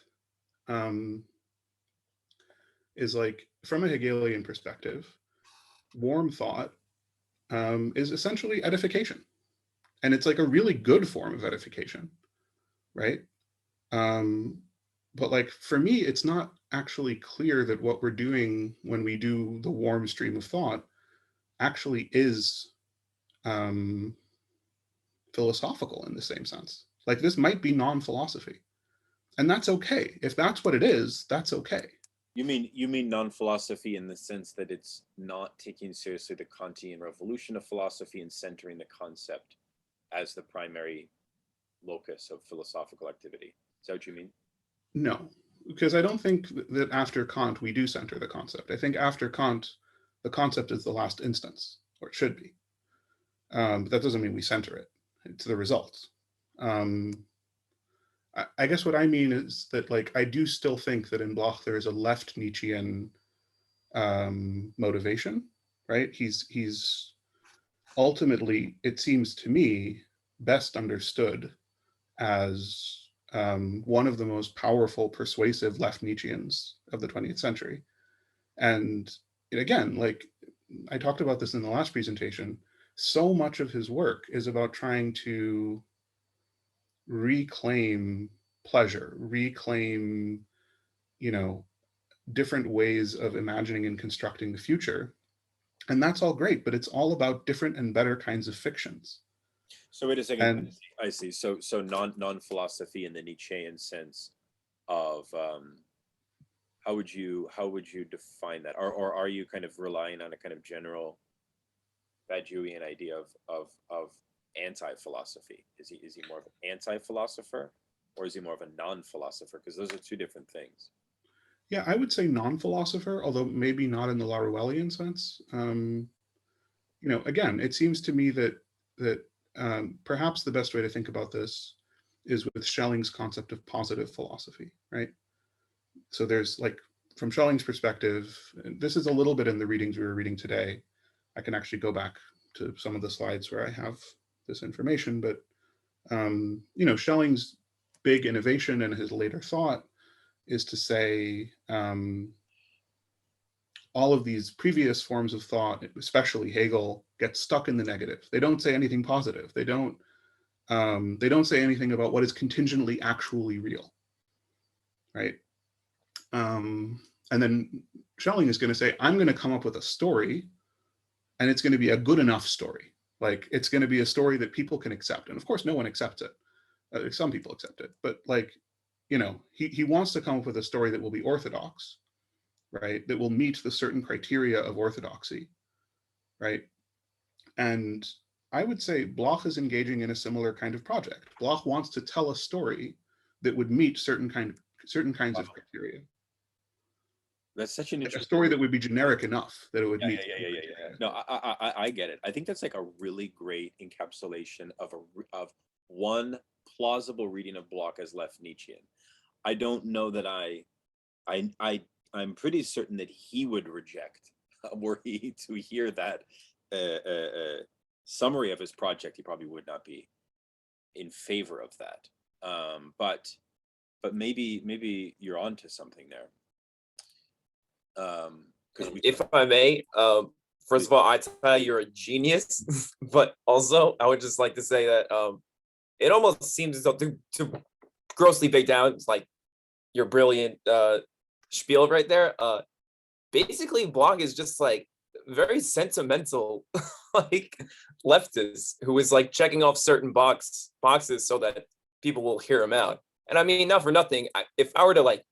is, like, from a Hegelian perspective, warm thought is essentially edification. And it's like a really good form of edification, right? But like, for me, it's not actually clear that what we're doing when we do the warm stream of thought actually is philosophical in the same sense. Like, this might be non-philosophy, and that's okay. If that's what it is, that's okay. You mean non-philosophy in the sense that it's not taking seriously the Kantian revolution of philosophy and centering the concept as the primary locus of philosophical activity. Is that what you mean? No, because I don't think that after Kant we do center the concept. I think after Kant, the concept is the last instance, or it should be. But that doesn't mean we center it. It's the results. I guess what I mean is that, like, I do still think that in Bloch there is a left Nietzschean motivation, right? He's ultimately, it seems to me, best understood as one of the most powerful, persuasive left Nietzscheans of the 20th century. And again, like I talked about this in the last presentation, so much of his work is about trying to reclaim pleasure, reclaim, different ways of imagining and constructing the future. And that's all great, but it's all about different and better kinds of fictions. So wait a second. I see. So non-philosophy in the Nietzschean sense of how would you define that, or are you kind of relying on a kind of general Badiouian idea of anti-philosophy? Is he more of an anti-philosopher, or is he more of a non-philosopher? Because those are two different things. Yeah, I would say non-philosopher, although maybe not in the Laruellian sense. Again, it seems to me that perhaps the best way to think about this is with Schelling's concept of positive philosophy, right? So there's, like, from Schelling's perspective, and this is a little bit in the readings we were reading today. I can actually go back to some of the slides where I have this information, but Schelling's big innovation in his later thought is to say all of these previous forms of thought, especially Hegel, get stuck in the negative. They don't say anything positive. They don't say anything about what is contingently actually real, right? And then Schelling is going to say, I'm going to come up with a story, and it's going to be a good enough story. Like, it's going to be a story that people can accept. And of course, no one accepts it. Some people accept it, but, like, he wants to come up with a story that will be orthodox, right? That will meet the certain criteria of orthodoxy, right? And I would say Bloch is engaging in a similar kind of project. Bloch wants to tell a story that would meet certain kinds of criteria. That's such an interesting a story that would be generic enough that it would meet. Yeah. No, I get it. I think that's like a really great encapsulation of one plausible reading of Bloch as left Nietzschean. I don't know that I'm pretty certain that he would reject, were he to hear that summary of his project. He probably would not be in favor of that. But maybe you're onto something there. If I may, first of all, Itai, you're a genius, but also I would just like to say that it almost seems as though to grossly break down like your brilliant spiel right there. Basically, Bloch is just like very sentimental, like leftist who is like checking off certain boxes so that people will hear him out. And I mean, not for nothing, if I were to like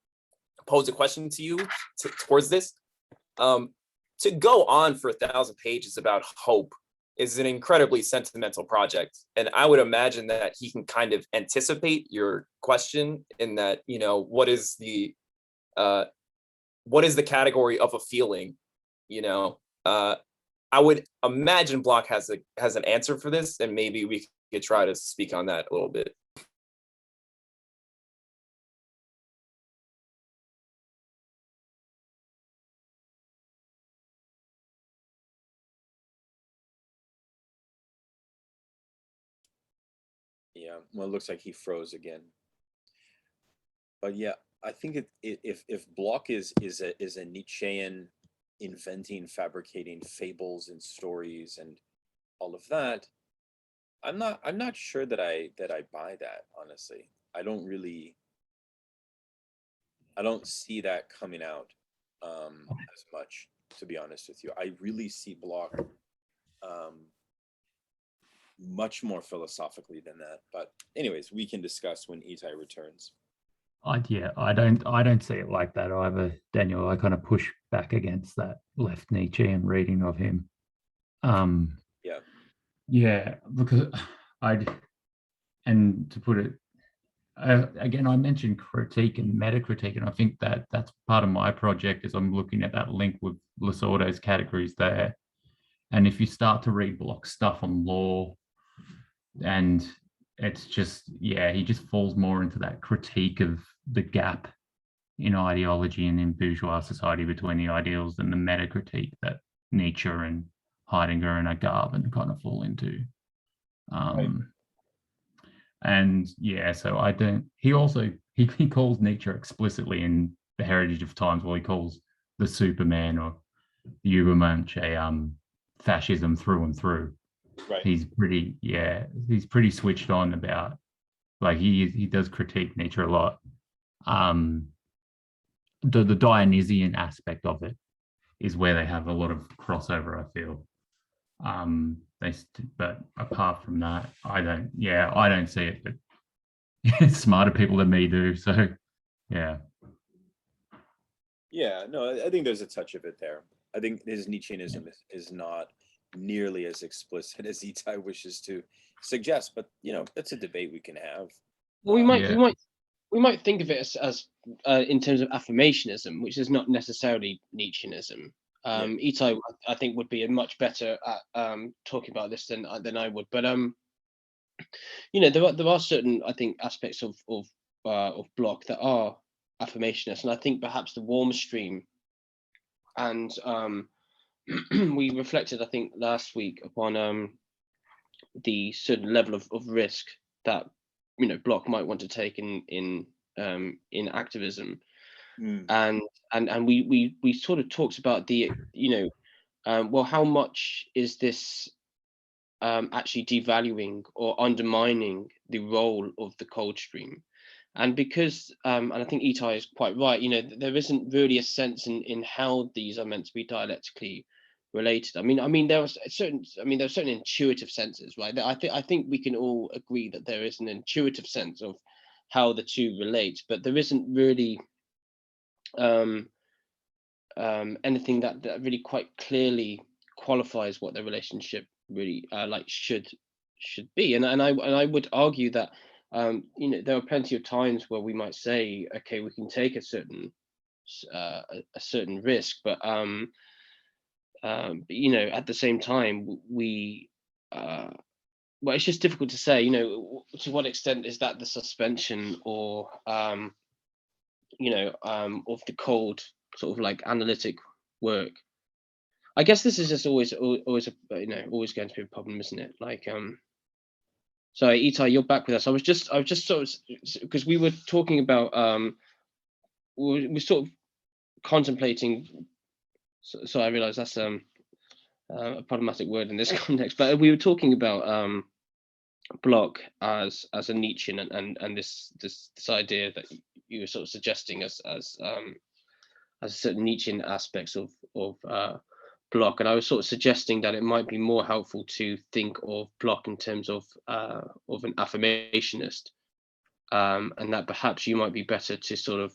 pose a question to you towards this, to go on for 1,000 pages about hope is an incredibly sentimental project. And I would imagine that he can kind of anticipate your question in that, what is the category of a feeling, I would imagine Bloch has an answer for this, and maybe we could try to speak on that a little bit. Yeah, well, it looks like he froze again. But yeah, I think if Bloch is a Nietzschean inventing, fabricating fables and stories and all of that, I'm not sure that I buy that, honestly. I don't see that coming out as much, to be honest with you. I really see Bloch much more philosophically than that. But anyways, we can discuss when Itai returns. I don't see it like that either, Daniel. I kind of push back against that left Nietzschean reading of him. Yeah. Yeah, because and to put it again, I mentioned critique and metacritique, and I think that that's part of my project is I'm looking at that link with Lasordo's categories there. And if you start to read Bloch's stuff on law, and it's just, yeah, he just falls more into that critique of the gap in ideology and in bourgeois society between the ideals and the metacritique that Nietzsche and Heidegger and Agamben kind of fall into. Right. And yeah, so I don't, he also, he calls Nietzsche explicitly in The Heritage of Times, well, he calls the Superman or the Übermensch a fascism through and through. Right. He's pretty switched on about, like, he does critique Nietzsche a lot. The Dionysian aspect of it is where they have a lot of crossover, I feel. But apart from that, I don't see it, but smarter people than me do. So yeah. Yeah, no, I think there's a touch of it there. I think his Nietzscheanism is not nearly as explicit as Itai wishes to suggest, but that's a debate we can have. Well, we might think of it as in terms of affirmationism, which is not necessarily Nietzscheanism. Itai, I think, would be much better at talking about this than I would. But there are certain, I think, aspects of Bloch that are affirmationist, and I think perhaps the warm stream, and we reflected, I think, last week upon the certain level of risk that Bloch might want to take in activism. And we sort of talked about the well, how much is this actually devaluing or undermining the role of the cold stream? And because and I think Itai is quite right, there isn't really a sense in how these are meant to be dialectically related. I mean there are certain intuitive senses, right? I think we can all agree that there is an intuitive sense of how the two relate, but there isn't really anything that really quite clearly qualifies what the relationship really should be. And I would argue that there are plenty of times where we might say, okay, we can take a certain risk, but at the same time we well, it's just difficult to say, to what extent is that the suspension or of the cold sort of like analytic work. I guess this is just always always going to be a problem, isn't it? Sorry, Itai, you're back with us. I was just sort of, because we were talking about we're sort of contemplating. So I realize that's a problematic word in this context, but we were talking about Bloch as a Nietzschean and this idea that you were sort of suggesting as certain Nietzschean aspects of Bloch, and I was sort of suggesting that it might be more helpful to think of Bloch in terms of an affirmationist, and that perhaps you might be better to sort of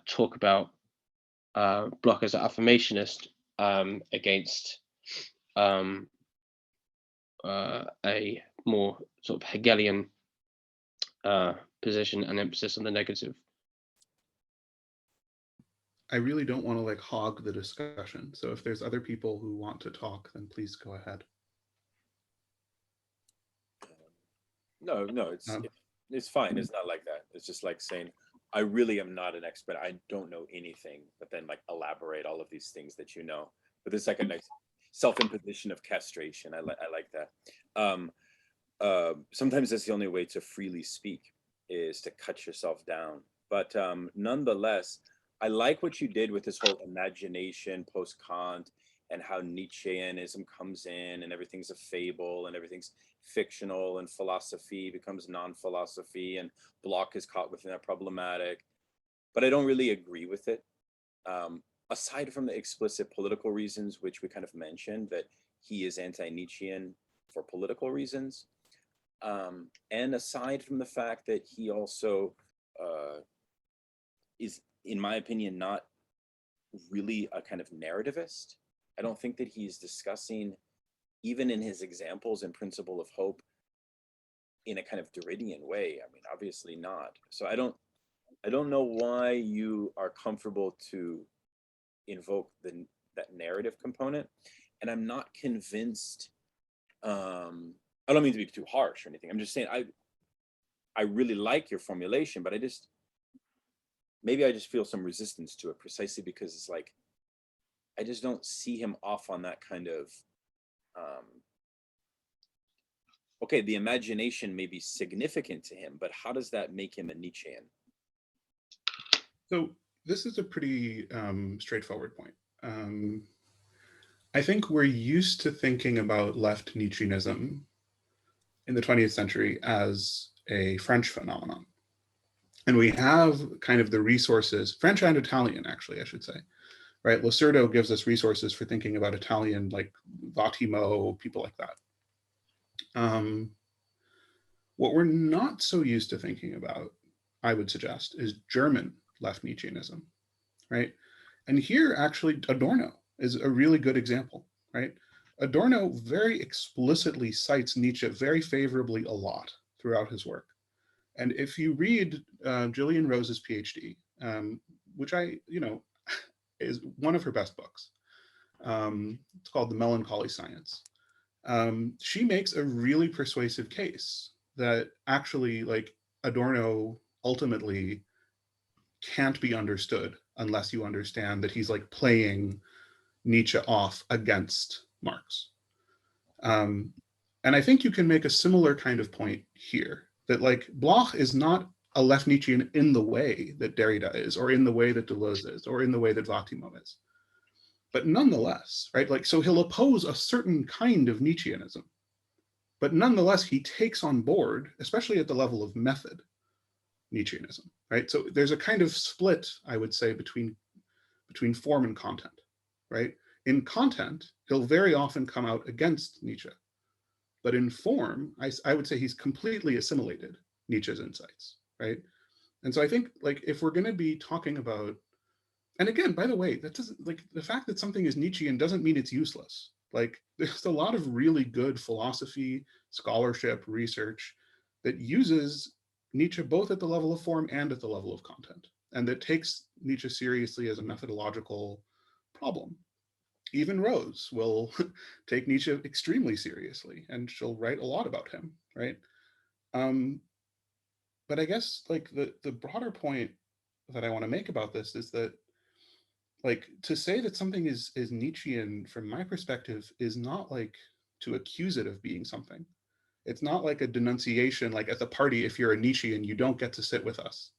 talk about Bloch as an affirmationist against a more sort of Hegelian position and emphasis on the negative. I really don't want to hog the discussion. So if there's other people who want to talk, then please go ahead. No, it's fine. It's not like that. It's just like saying, I really am not an expert. I don't know anything, but then elaborate all of these things that you know. But it's like a nice self-imposition of castration. I like that. sometimes that's the only way to freely speak, is to cut yourself down. But nonetheless, I like what you did with this whole imagination post-Kant, and how Nietzscheanism comes in and everything's a fable and everything's fictional, and philosophy becomes non-philosophy, and Bloch is caught within that problematic. But I don't really agree with it. Aside from the explicit political reasons, which we kind of mentioned, that he is anti-Nietzschean for political reasons. And aside from the fact that he also is, in my opinion, not really a kind of narrativist. I don't think that he's discussing, even in his examples in Principle of Hope, in a kind of Derridian way. I mean, obviously not. So I don't know why you are comfortable to invoke that narrative component. And I'm not convinced, I don't mean to be too harsh or anything. I'm just saying I really like your formulation, but maybe I just feel some resistance to it, precisely because it's like, I just don't see him off on that kind of, okay, the imagination may be significant to him, but how does that make him a Nietzschean? So this is a pretty straightforward point. I think we're used to thinking about left Nietzscheanism in the 20th century as a French phenomenon. And we have kind of the resources, French and Italian, actually, I should say, right? Lacerdo gives us resources for thinking about Italian, like Vattimo, people like that. What we're not so used to thinking about, I would suggest, is German left Nietzscheanism, right? And here, actually, Adorno is a really good example, right? Adorno very explicitly cites Nietzsche very favorably a lot throughout his work. And if you read Gillian Rose's PhD, which is one of her best books, it's called The Melancholy Science. She makes a really persuasive case that actually, like, Adorno ultimately can't be understood unless you understand that he's like playing Nietzsche off against Marx. And I think you can make a similar kind of point here, that like Bloch is not a left Nietzschean in the way that Derrida is, or in the way that Deleuze is, or in the way that Vattimo is. But nonetheless, right, like, so he'll oppose a certain kind of Nietzscheanism, but nonetheless, he takes on board, especially at the level of method, Nietzscheanism, right? So there's a kind of split, I would say, between form and content, right? In content, he'll very often come out against Nietzsche, but in form, I would say he's completely assimilated Nietzsche's insights, right? And so I think, like, if we're going to be talking about, and again, by the way, that doesn't, like, the fact that something is Nietzschean doesn't mean it's useless. Like, there's a lot of really good philosophy, scholarship, research that uses Nietzsche both at the level of form and at the level of content, and that takes Nietzsche seriously as a methodological problem. Even Rose will take Nietzsche extremely seriously, and she'll write a lot about him, right? But I guess, like, the broader point that I want to make about this is that, like, to say that something is Nietzschean from my perspective is not like to accuse it of being something. It's not like a denunciation, like at the party, if you're a Nietzschean, you don't get to sit with us,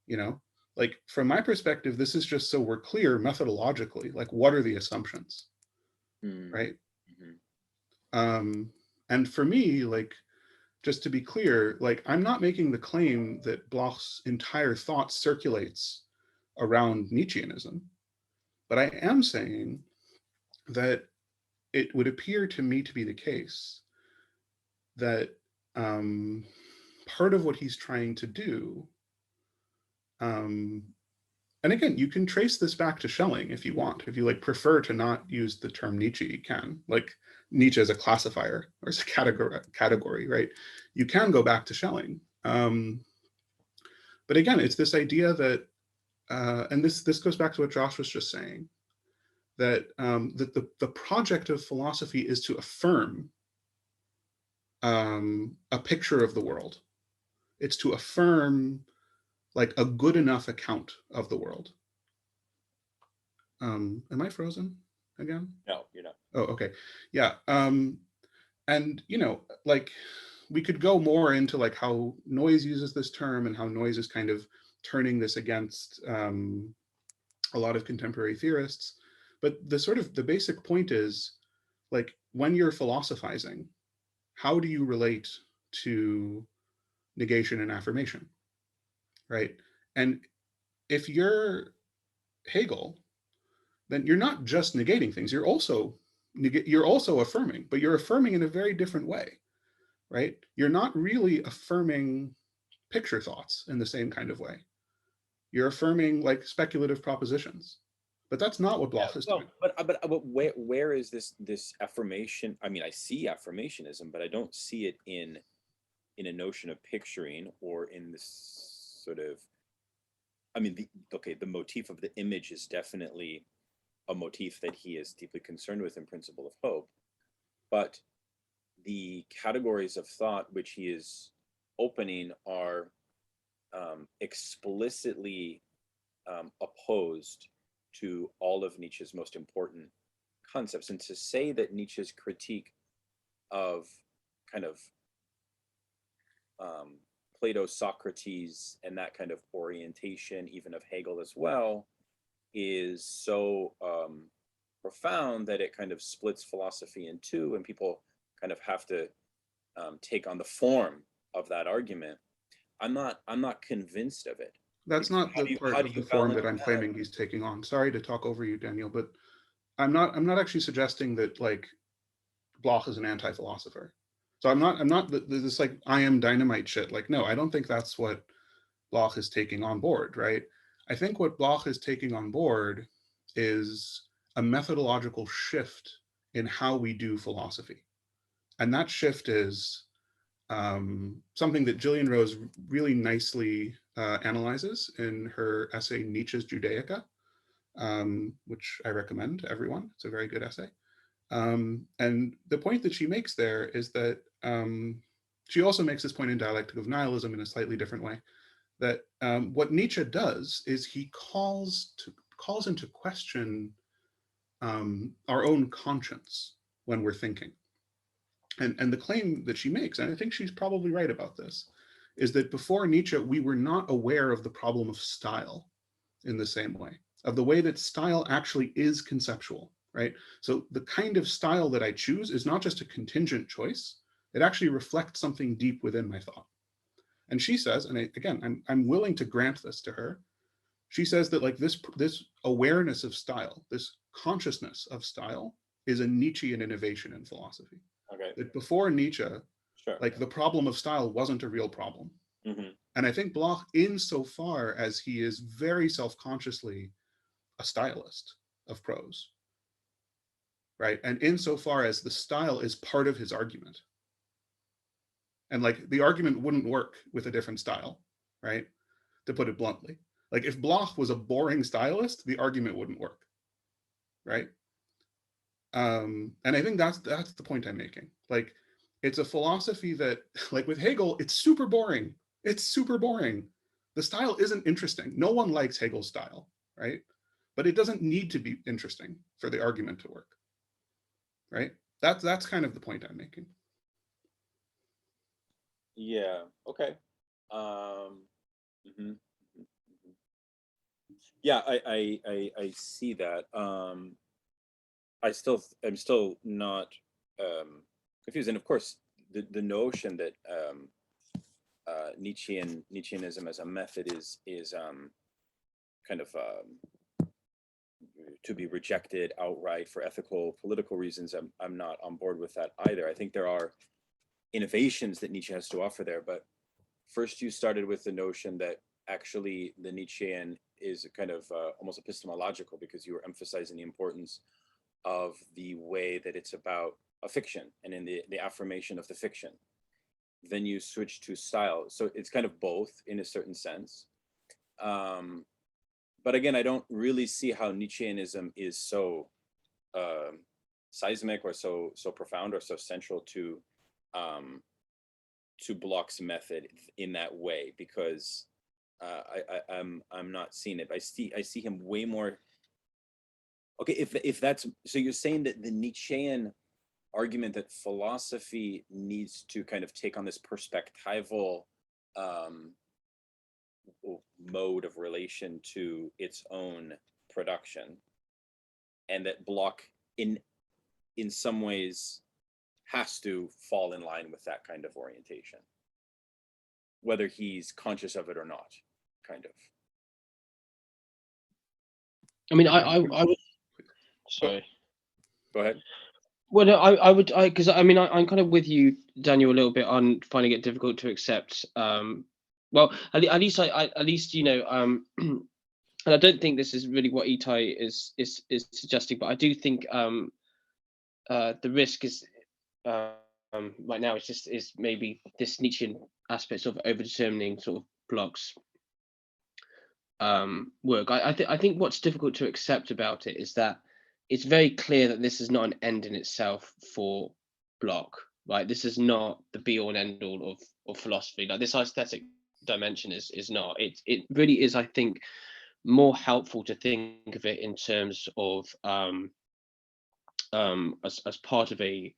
you know? Like, from my perspective, this is just so we're clear methodologically, like, what are the assumptions, right? And for me, like, just to be clear, like, I'm not making the claim that Bloch's entire thought circulates around Nietzscheanism, but I am saying that it would appear to me to be the case that part of what he's trying to do, and again, you can trace this back to Schelling if you want. If you, like, prefer to not use the term Nietzsche, you can. Like, Nietzsche as a classifier or as a category, right? You can go back to Schelling. But again, it's this idea that, and this goes back to what Josh was just saying, that the project of philosophy is to affirm a picture of the world. It's to affirm, like, a good enough account of the world. Am I frozen again? No, you're not. Oh, okay. Yeah. And, you know, like, we could go more into like how Noyes uses this term and how Noyes is kind of turning this against a lot of contemporary theorists. But the basic point is, like, when you're philosophizing, how do you relate to negation and affirmation, right? And if you're Hegel, then you're not just negating things, you're also affirming, but you're affirming in a very different way, right? You're not really affirming picture thoughts in the same kind of way. You're affirming like speculative propositions, but that's not what Bloch is doing. But where is this affirmation? I mean, I see affirmationism, but I don't see it in a notion of picturing or in this sort of, I mean, the motif of the image is definitely a motif that he is deeply concerned with in Principle of Hope, but the categories of thought which he is opening are explicitly opposed to all of Nietzsche's most important concepts. And to say that Nietzsche's critique of kind of Plato, Socrates, and that kind of orientation, even of Hegel as well, is so profound that it kind of splits philosophy in two, and people kind of have to take on the form of that argument. I'm not convinced of it. That's not the part of the form that I'm claiming he's taking on. Sorry to talk over you, Daniel, but I'm not actually suggesting that like Bloch is an anti-philosopher. So I'm not this like I am dynamite shit. Like, no, I don't think that's what Bloch is taking on board, right? I think what Bloch is taking on board is a methodological shift in how we do philosophy. And that shift is something that Gillian Rose really nicely analyzes in her essay, Nietzsche's Judaica, which I recommend to everyone. It's a very good essay. And the point that she makes there is that she also makes this point in Dialectic of Nihilism in a slightly different way, that what Nietzsche does is he calls into question our own conscience when we're thinking. And the claim that she makes, and I think she's probably right about this, is that before Nietzsche, we were not aware of the problem of style in the same way, of the way that style actually is conceptual, right? So the kind of style that I choose is not just a contingent choice, it actually reflects something deep within my thought. And she says, and again, I'm willing to grant this to her, she says that like this awareness of style, this consciousness of style is a Nietzschean innovation in philosophy. Okay. That before Nietzsche, sure, like the problem of style wasn't a real problem. Mm-hmm. And I think Bloch, insofar as he is very self-consciously a stylist of prose, right? And insofar as the style is part of his argument, and like the argument wouldn't work with a different style, right? To put it bluntly, like if Bloch was a boring stylist, the argument wouldn't work, right? And I think that's the point I'm making. Like, it's a philosophy that, like with Hegel, it's super boring. It's super boring. The style isn't interesting. No one likes Hegel's style, right? But it doesn't need to be interesting for the argument to work, right? That's kind of the point I'm making. Yeah. Okay. Mm-hmm. Yeah, I see that. I'm still not confused, and of course, the notion that Nietzscheanism as a method is kind of to be rejected outright for ethical, political reasons. I'm not on board with that either. I think there are innovations that Nietzsche has to offer there, but first you started with the notion that actually the Nietzschean is kind of almost epistemological, because you were emphasizing the importance of the way that it's about a fiction and in the affirmation of the fiction. Then you switch to style. So it's kind of both in a certain sense. But again, I don't really see how Nietzscheanism is so seismic or so profound or so central to Bloch's method in that way, because I'm not seeing it. I see him way more. Okay, if that's so, you're saying that the Nietzschean argument that philosophy needs to kind of take on this perspectival mode of relation to its own production, and that Bloch in some ways has to fall in line with that kind of orientation, whether he's conscious of it or not, kind of. I mean, I would. Sorry. Go ahead. Well, no, I would, because I mean, I'm kind of with you, Daniel, a little bit on finding it difficult to accept. Well, at least you know, and I don't think this is really what Itai is suggesting, but I do think the risk is right now is maybe this Nietzschean aspect of overdetermining sort of Bloch's work. I think what's difficult to accept about it is that it's very clear that this is not an end in itself for Bloch, right? This is not the be all and end all of philosophy. Like, this aesthetic dimension is not. It really is, I think, more helpful to think of it in terms of as part of a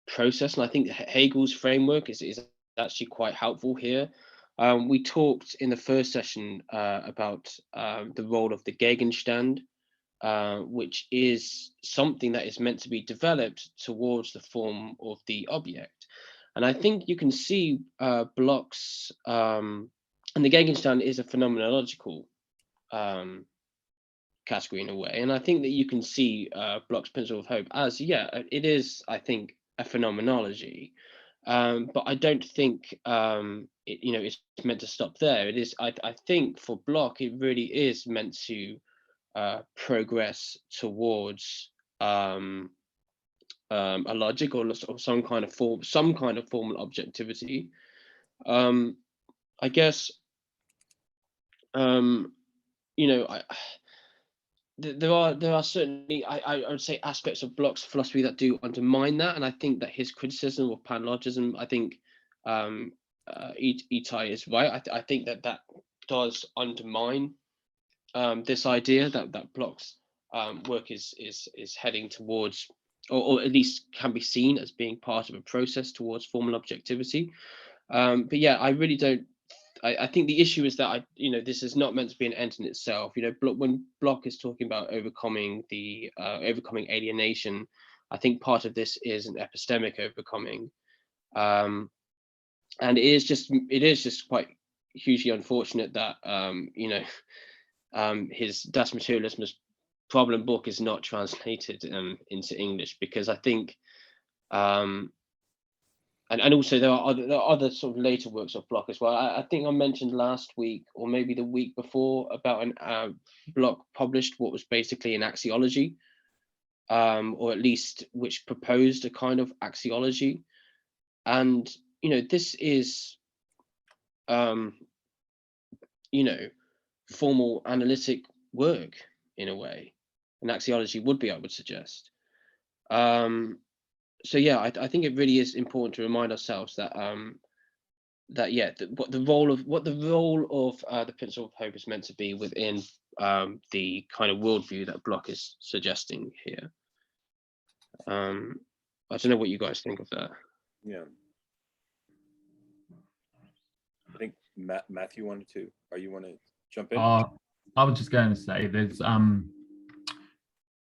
process. And I think Hegel's framework is actually quite helpful here. We talked in the first session about the role of the Gegenstand, which is something that is meant to be developed towards the form of the object. And I think you can see Bloch's, and the Gegenstand is a phenomenological category in a way. And I think that you can see Bloch's Principle of Hope as, yeah, it is, I think, a phenomenology. But I don't think it's meant to stop there. It is, I think for Bloch, it really is meant to progress towards a logic or some kind of formal objectivity. I guess there are certainly I would say aspects of Bloch's philosophy that do undermine that, and I think that his criticism of panlogism, I think Itai is right. I think that does undermine this idea that Bloch's work is heading towards, or at least can be seen as being part of a process towards formal objectivity. But yeah, I really don't. I think the issue is that this is not meant to be an end in itself. When Bloch is talking about overcoming alienation, I think part of this is an epistemic overcoming, and it is just quite hugely unfortunate that his Das Materialismus problem book is not translated into English, because I think and also there are other sort of later works of Bloch as well. I think I mentioned last week, or maybe the week before, about Bloch published what was basically an axiology, or at least which proposed a kind of axiology. And this is formal analytic work in a way. An axiology would be, I would suggest. So yeah, I think it really is important to remind ourselves that what the role of the Principle of Hope is meant to be within the kind of worldview that Bloch is suggesting here. I don't know what you guys think of that. Yeah, I think Matthew wanted to. Or you want to jump in? I was just going to say, there's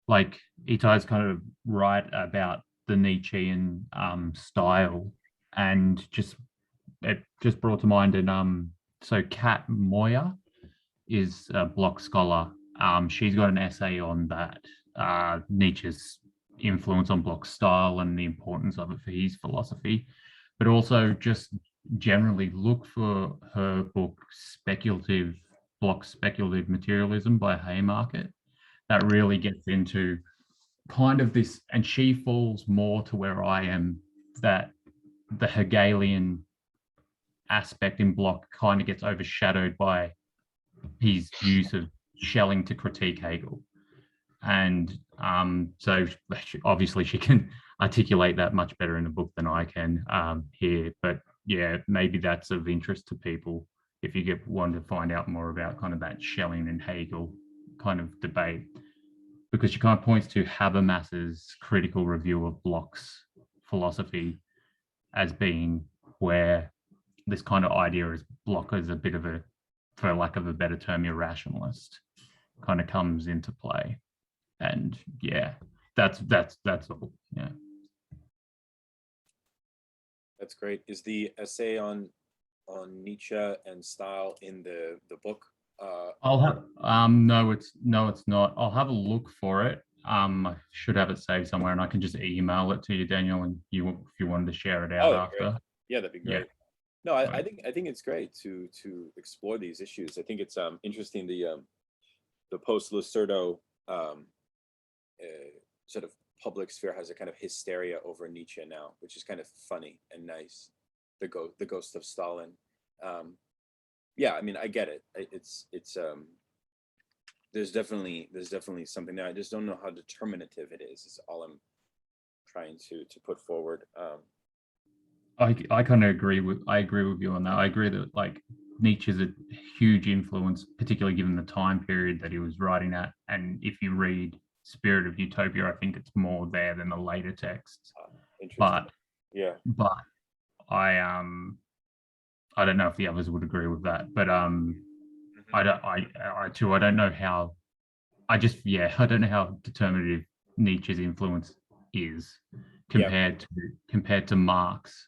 like Itai's kind of right about the Nietzschean style, and it just brought to mind, and so Kat Moyer is a Bloch scholar. She's got an essay on that, Nietzsche's influence on Bloch's style and the importance of it for his philosophy, but also just generally look for her book Bloch's Speculative Materialism by Haymarket. That really gets into kind of this, and she falls more to where I am, that the Hegelian aspect in Bloch kind of gets overshadowed by his use of Schelling to critique Hegel. And so obviously she can articulate that much better in the book than I can here. But yeah, maybe that's of interest to people if you want to find out more about kind of that Schelling and Hegel kind of debate, because she kind of points to Habermas's critical review of Bloch's philosophy as being where this kind of idea is Bloch as a bit of a, for lack of a better term, irrationalist kind of comes into play. And yeah, that's all. Yeah. That's great. Is the essay on Nietzsche and style in the book? I'll have no, it's not. I'll have a look for it. I should have it saved somewhere, and I can just email it to you, Daniel, and if you wanted to share it out after. Great. Yeah, that'd be great. Yeah. No, I think it's great to explore these issues. I think it's interesting the post Lucerdo sort of public sphere has a kind of hysteria over Nietzsche now, which is kind of funny and nice. The ghost of Stalin. Yeah, I mean, I get it. It's there's definitely something there. I just don't know how determinative it is. Is all I'm trying to put forward. I kind of agree with you on that. I agree that like Nietzsche's a huge influence, particularly given the time period that he was writing at. And if you read Spirit of Utopia, I think it's more there than the later texts. But yeah, but I don't know if the others would agree with that. But I don't know how. I don't know how determinative Nietzsche's influence is compared to Marx.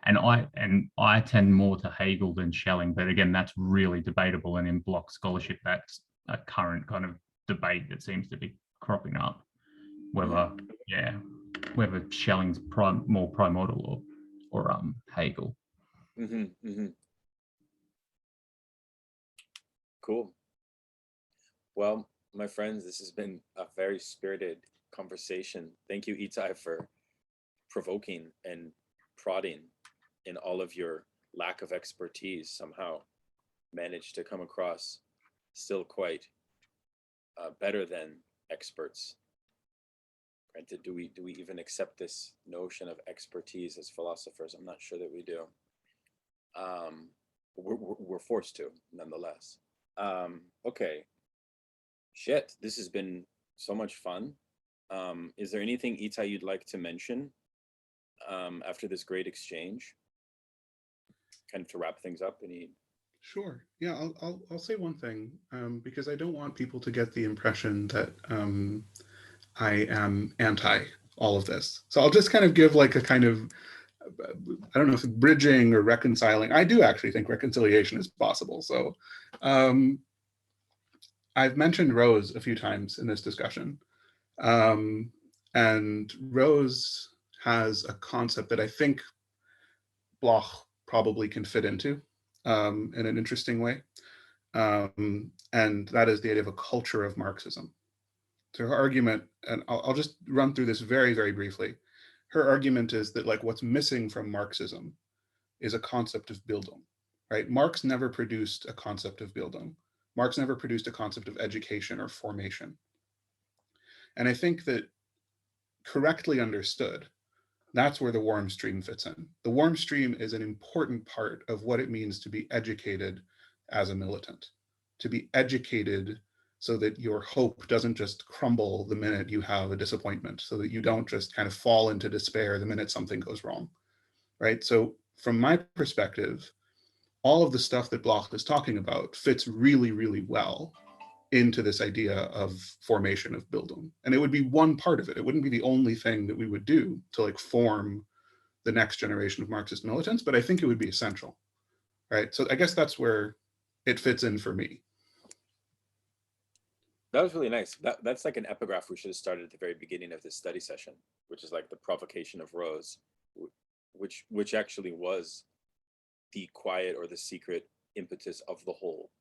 And I tend more to Hegel than Schelling, but again, that's really debatable. And in Bloch scholarship, that's a current kind of debate that seems to be cropping up. Whether Schelling's more primordial or Hegel. Cool. Well, my friends, this has been a very spirited conversation. Thank you, Itai, for provoking and prodding in all of your lack of expertise. Somehow managed to come across still quite better than experts. Granted, do we even accept this notion of expertise as philosophers? I'm not sure that we do. We're forced to, nonetheless. Okay. Shit, this has been so much fun. Is there anything, Itai, you'd like to mention after this great exchange? Kind of to wrap things up. Sure. Yeah, I'll say one thing, because I don't want people to get the impression that I am anti all of this. So I'll just kind of give like a kind of, I don't know if it's bridging or reconciling. I do actually think reconciliation is possible. So I've mentioned Rose a few times in this discussion. And Rose has a concept that I think Bloch probably can fit into in an interesting way. And that is the idea of a culture of Marxism. So her argument, and I'll just run through this very, very briefly. Her argument is that like what's missing from Marxism is a concept of Bildung, right? Marx never produced a concept of Bildung. Marx never produced a concept of education or formation. And I think that correctly understood, that's where the warm stream fits in. The warm stream is an important part of what it means to be educated as a militant, to be educated so that your hope doesn't just crumble the minute you have a disappointment, so that you don't just kind of fall into despair the minute something goes wrong, right? So from my perspective, all of the stuff that Bloch is talking about fits really, really well into this idea of formation of Bildung. And it would be one part of it. It wouldn't be the only thing that we would do to like form the next generation of Marxist militants, but I think it would be essential, right? So I guess that's where it fits in for me. That was really nice. That's like an epigraph we should have started at the very beginning of this study session, which is like the provocation of Rose, which actually was the quiet or the secret impetus of the whole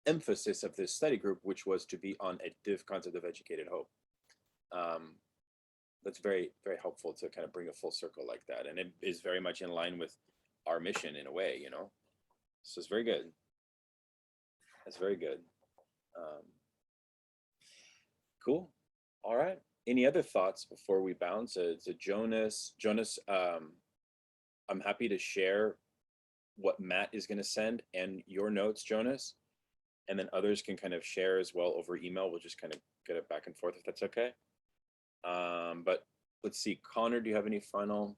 emphasis of this study group, which was to be on a concept of educated hope. That's very, very helpful to kind of bring a full circle like that. And it is very much in line with our mission in a way, you know? So it's very good. That's very good. Cool. All right. Any other thoughts before we bounce to Jonas? Jonas, I'm happy to share what Matt is going to send and your notes, Jonas. And then others can kind of share as well over email. We'll just kind of get it back and forth if that's okay. But let's see, Connor, do you have any final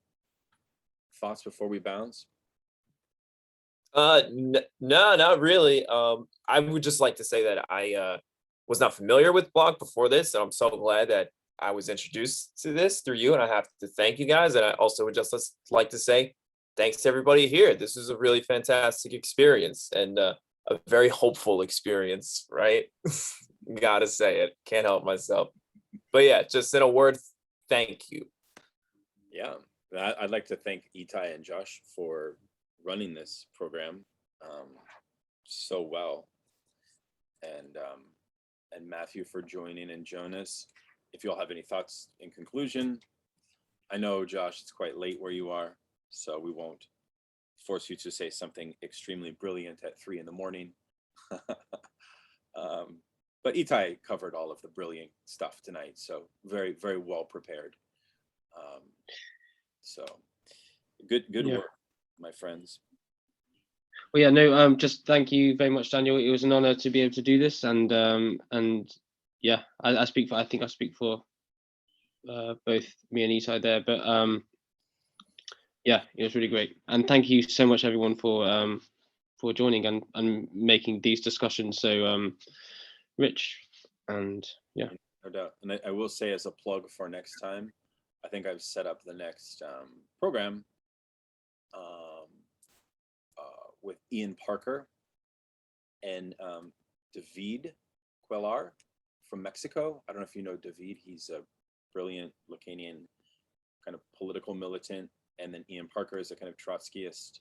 thoughts before we bounce? No, not really. I would just like to say that I was not familiar with Bloch before this, and I'm so glad that I was introduced to this through you, and I have to thank you guys. And I also would just like to say thanks to everybody here. This is a really fantastic experience and a very hopeful experience, right? Gotta say it. Can't help myself. But yeah, just in a word, thank you. Yeah, I'd like to thank Itai and Josh for running this program so well, and Matthew for joining, and Jonas. If you all have any thoughts in conclusion, I know, Josh, it's quite late where you are, so we won't force you to say something extremely brilliant at 3 a.m. But Itai covered all of the brilliant stuff tonight, so very, very well prepared. So good work, my friends. Well, yeah, no, just thank you very much, Daniel. It was an honor to be able to do this, and yeah, I think I speak for both me and Itai there, but yeah, it was really great, and thank you so much, everyone, for joining and making these discussions so rich, and yeah. No doubt. And I will say, as a plug for next time, I think I've set up the next program with Ian Parker and David Quellar from Mexico. I don't know if you know David. He's a brilliant Lacanian kind of political militant. And then Ian Parker is a kind of Trotskyist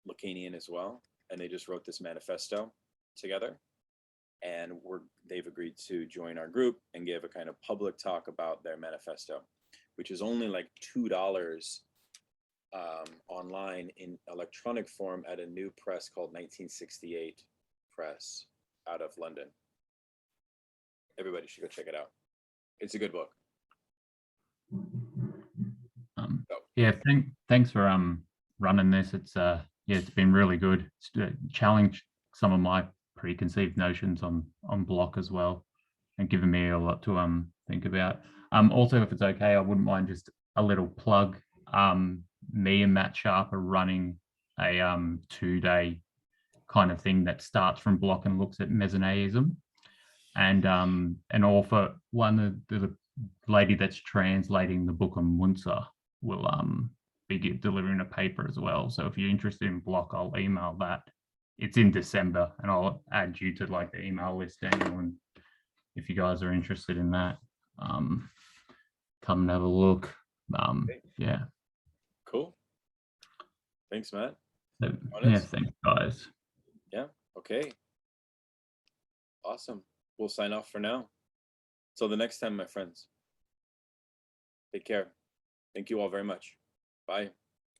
Lacanian as well. And they just wrote this manifesto together. And they've agreed to join our group and give a kind of public talk about their manifesto, which is only like $2 online in electronic form at a new press called 1968 Press out of London. Everybody should go check it out. It's a good book. Yeah, thanks for running this. It's yeah, it's been really good. It's challenged some of my preconceived notions on Bloch as well, and given me a lot to think about. Also, if it's okay, I wouldn't mind just a little plug. Me and Matt Sharp are running a 2-day kind of thing that starts from Bloch and looks at Messianism, and author, the lady that's translating the book on Munzer will be delivering a paper as well. So if you're interested in Bloch, I'll email that. It's in December, and I'll add you to like the email list, Daniel, and if you guys are interested in that, come and have a look. Yeah. Cool. Thanks, Matt. So, yeah, thanks, guys. Yeah. Okay. Awesome. We'll sign off for now. Till the next time, my friends. Take care. Thank you all very much. Bye.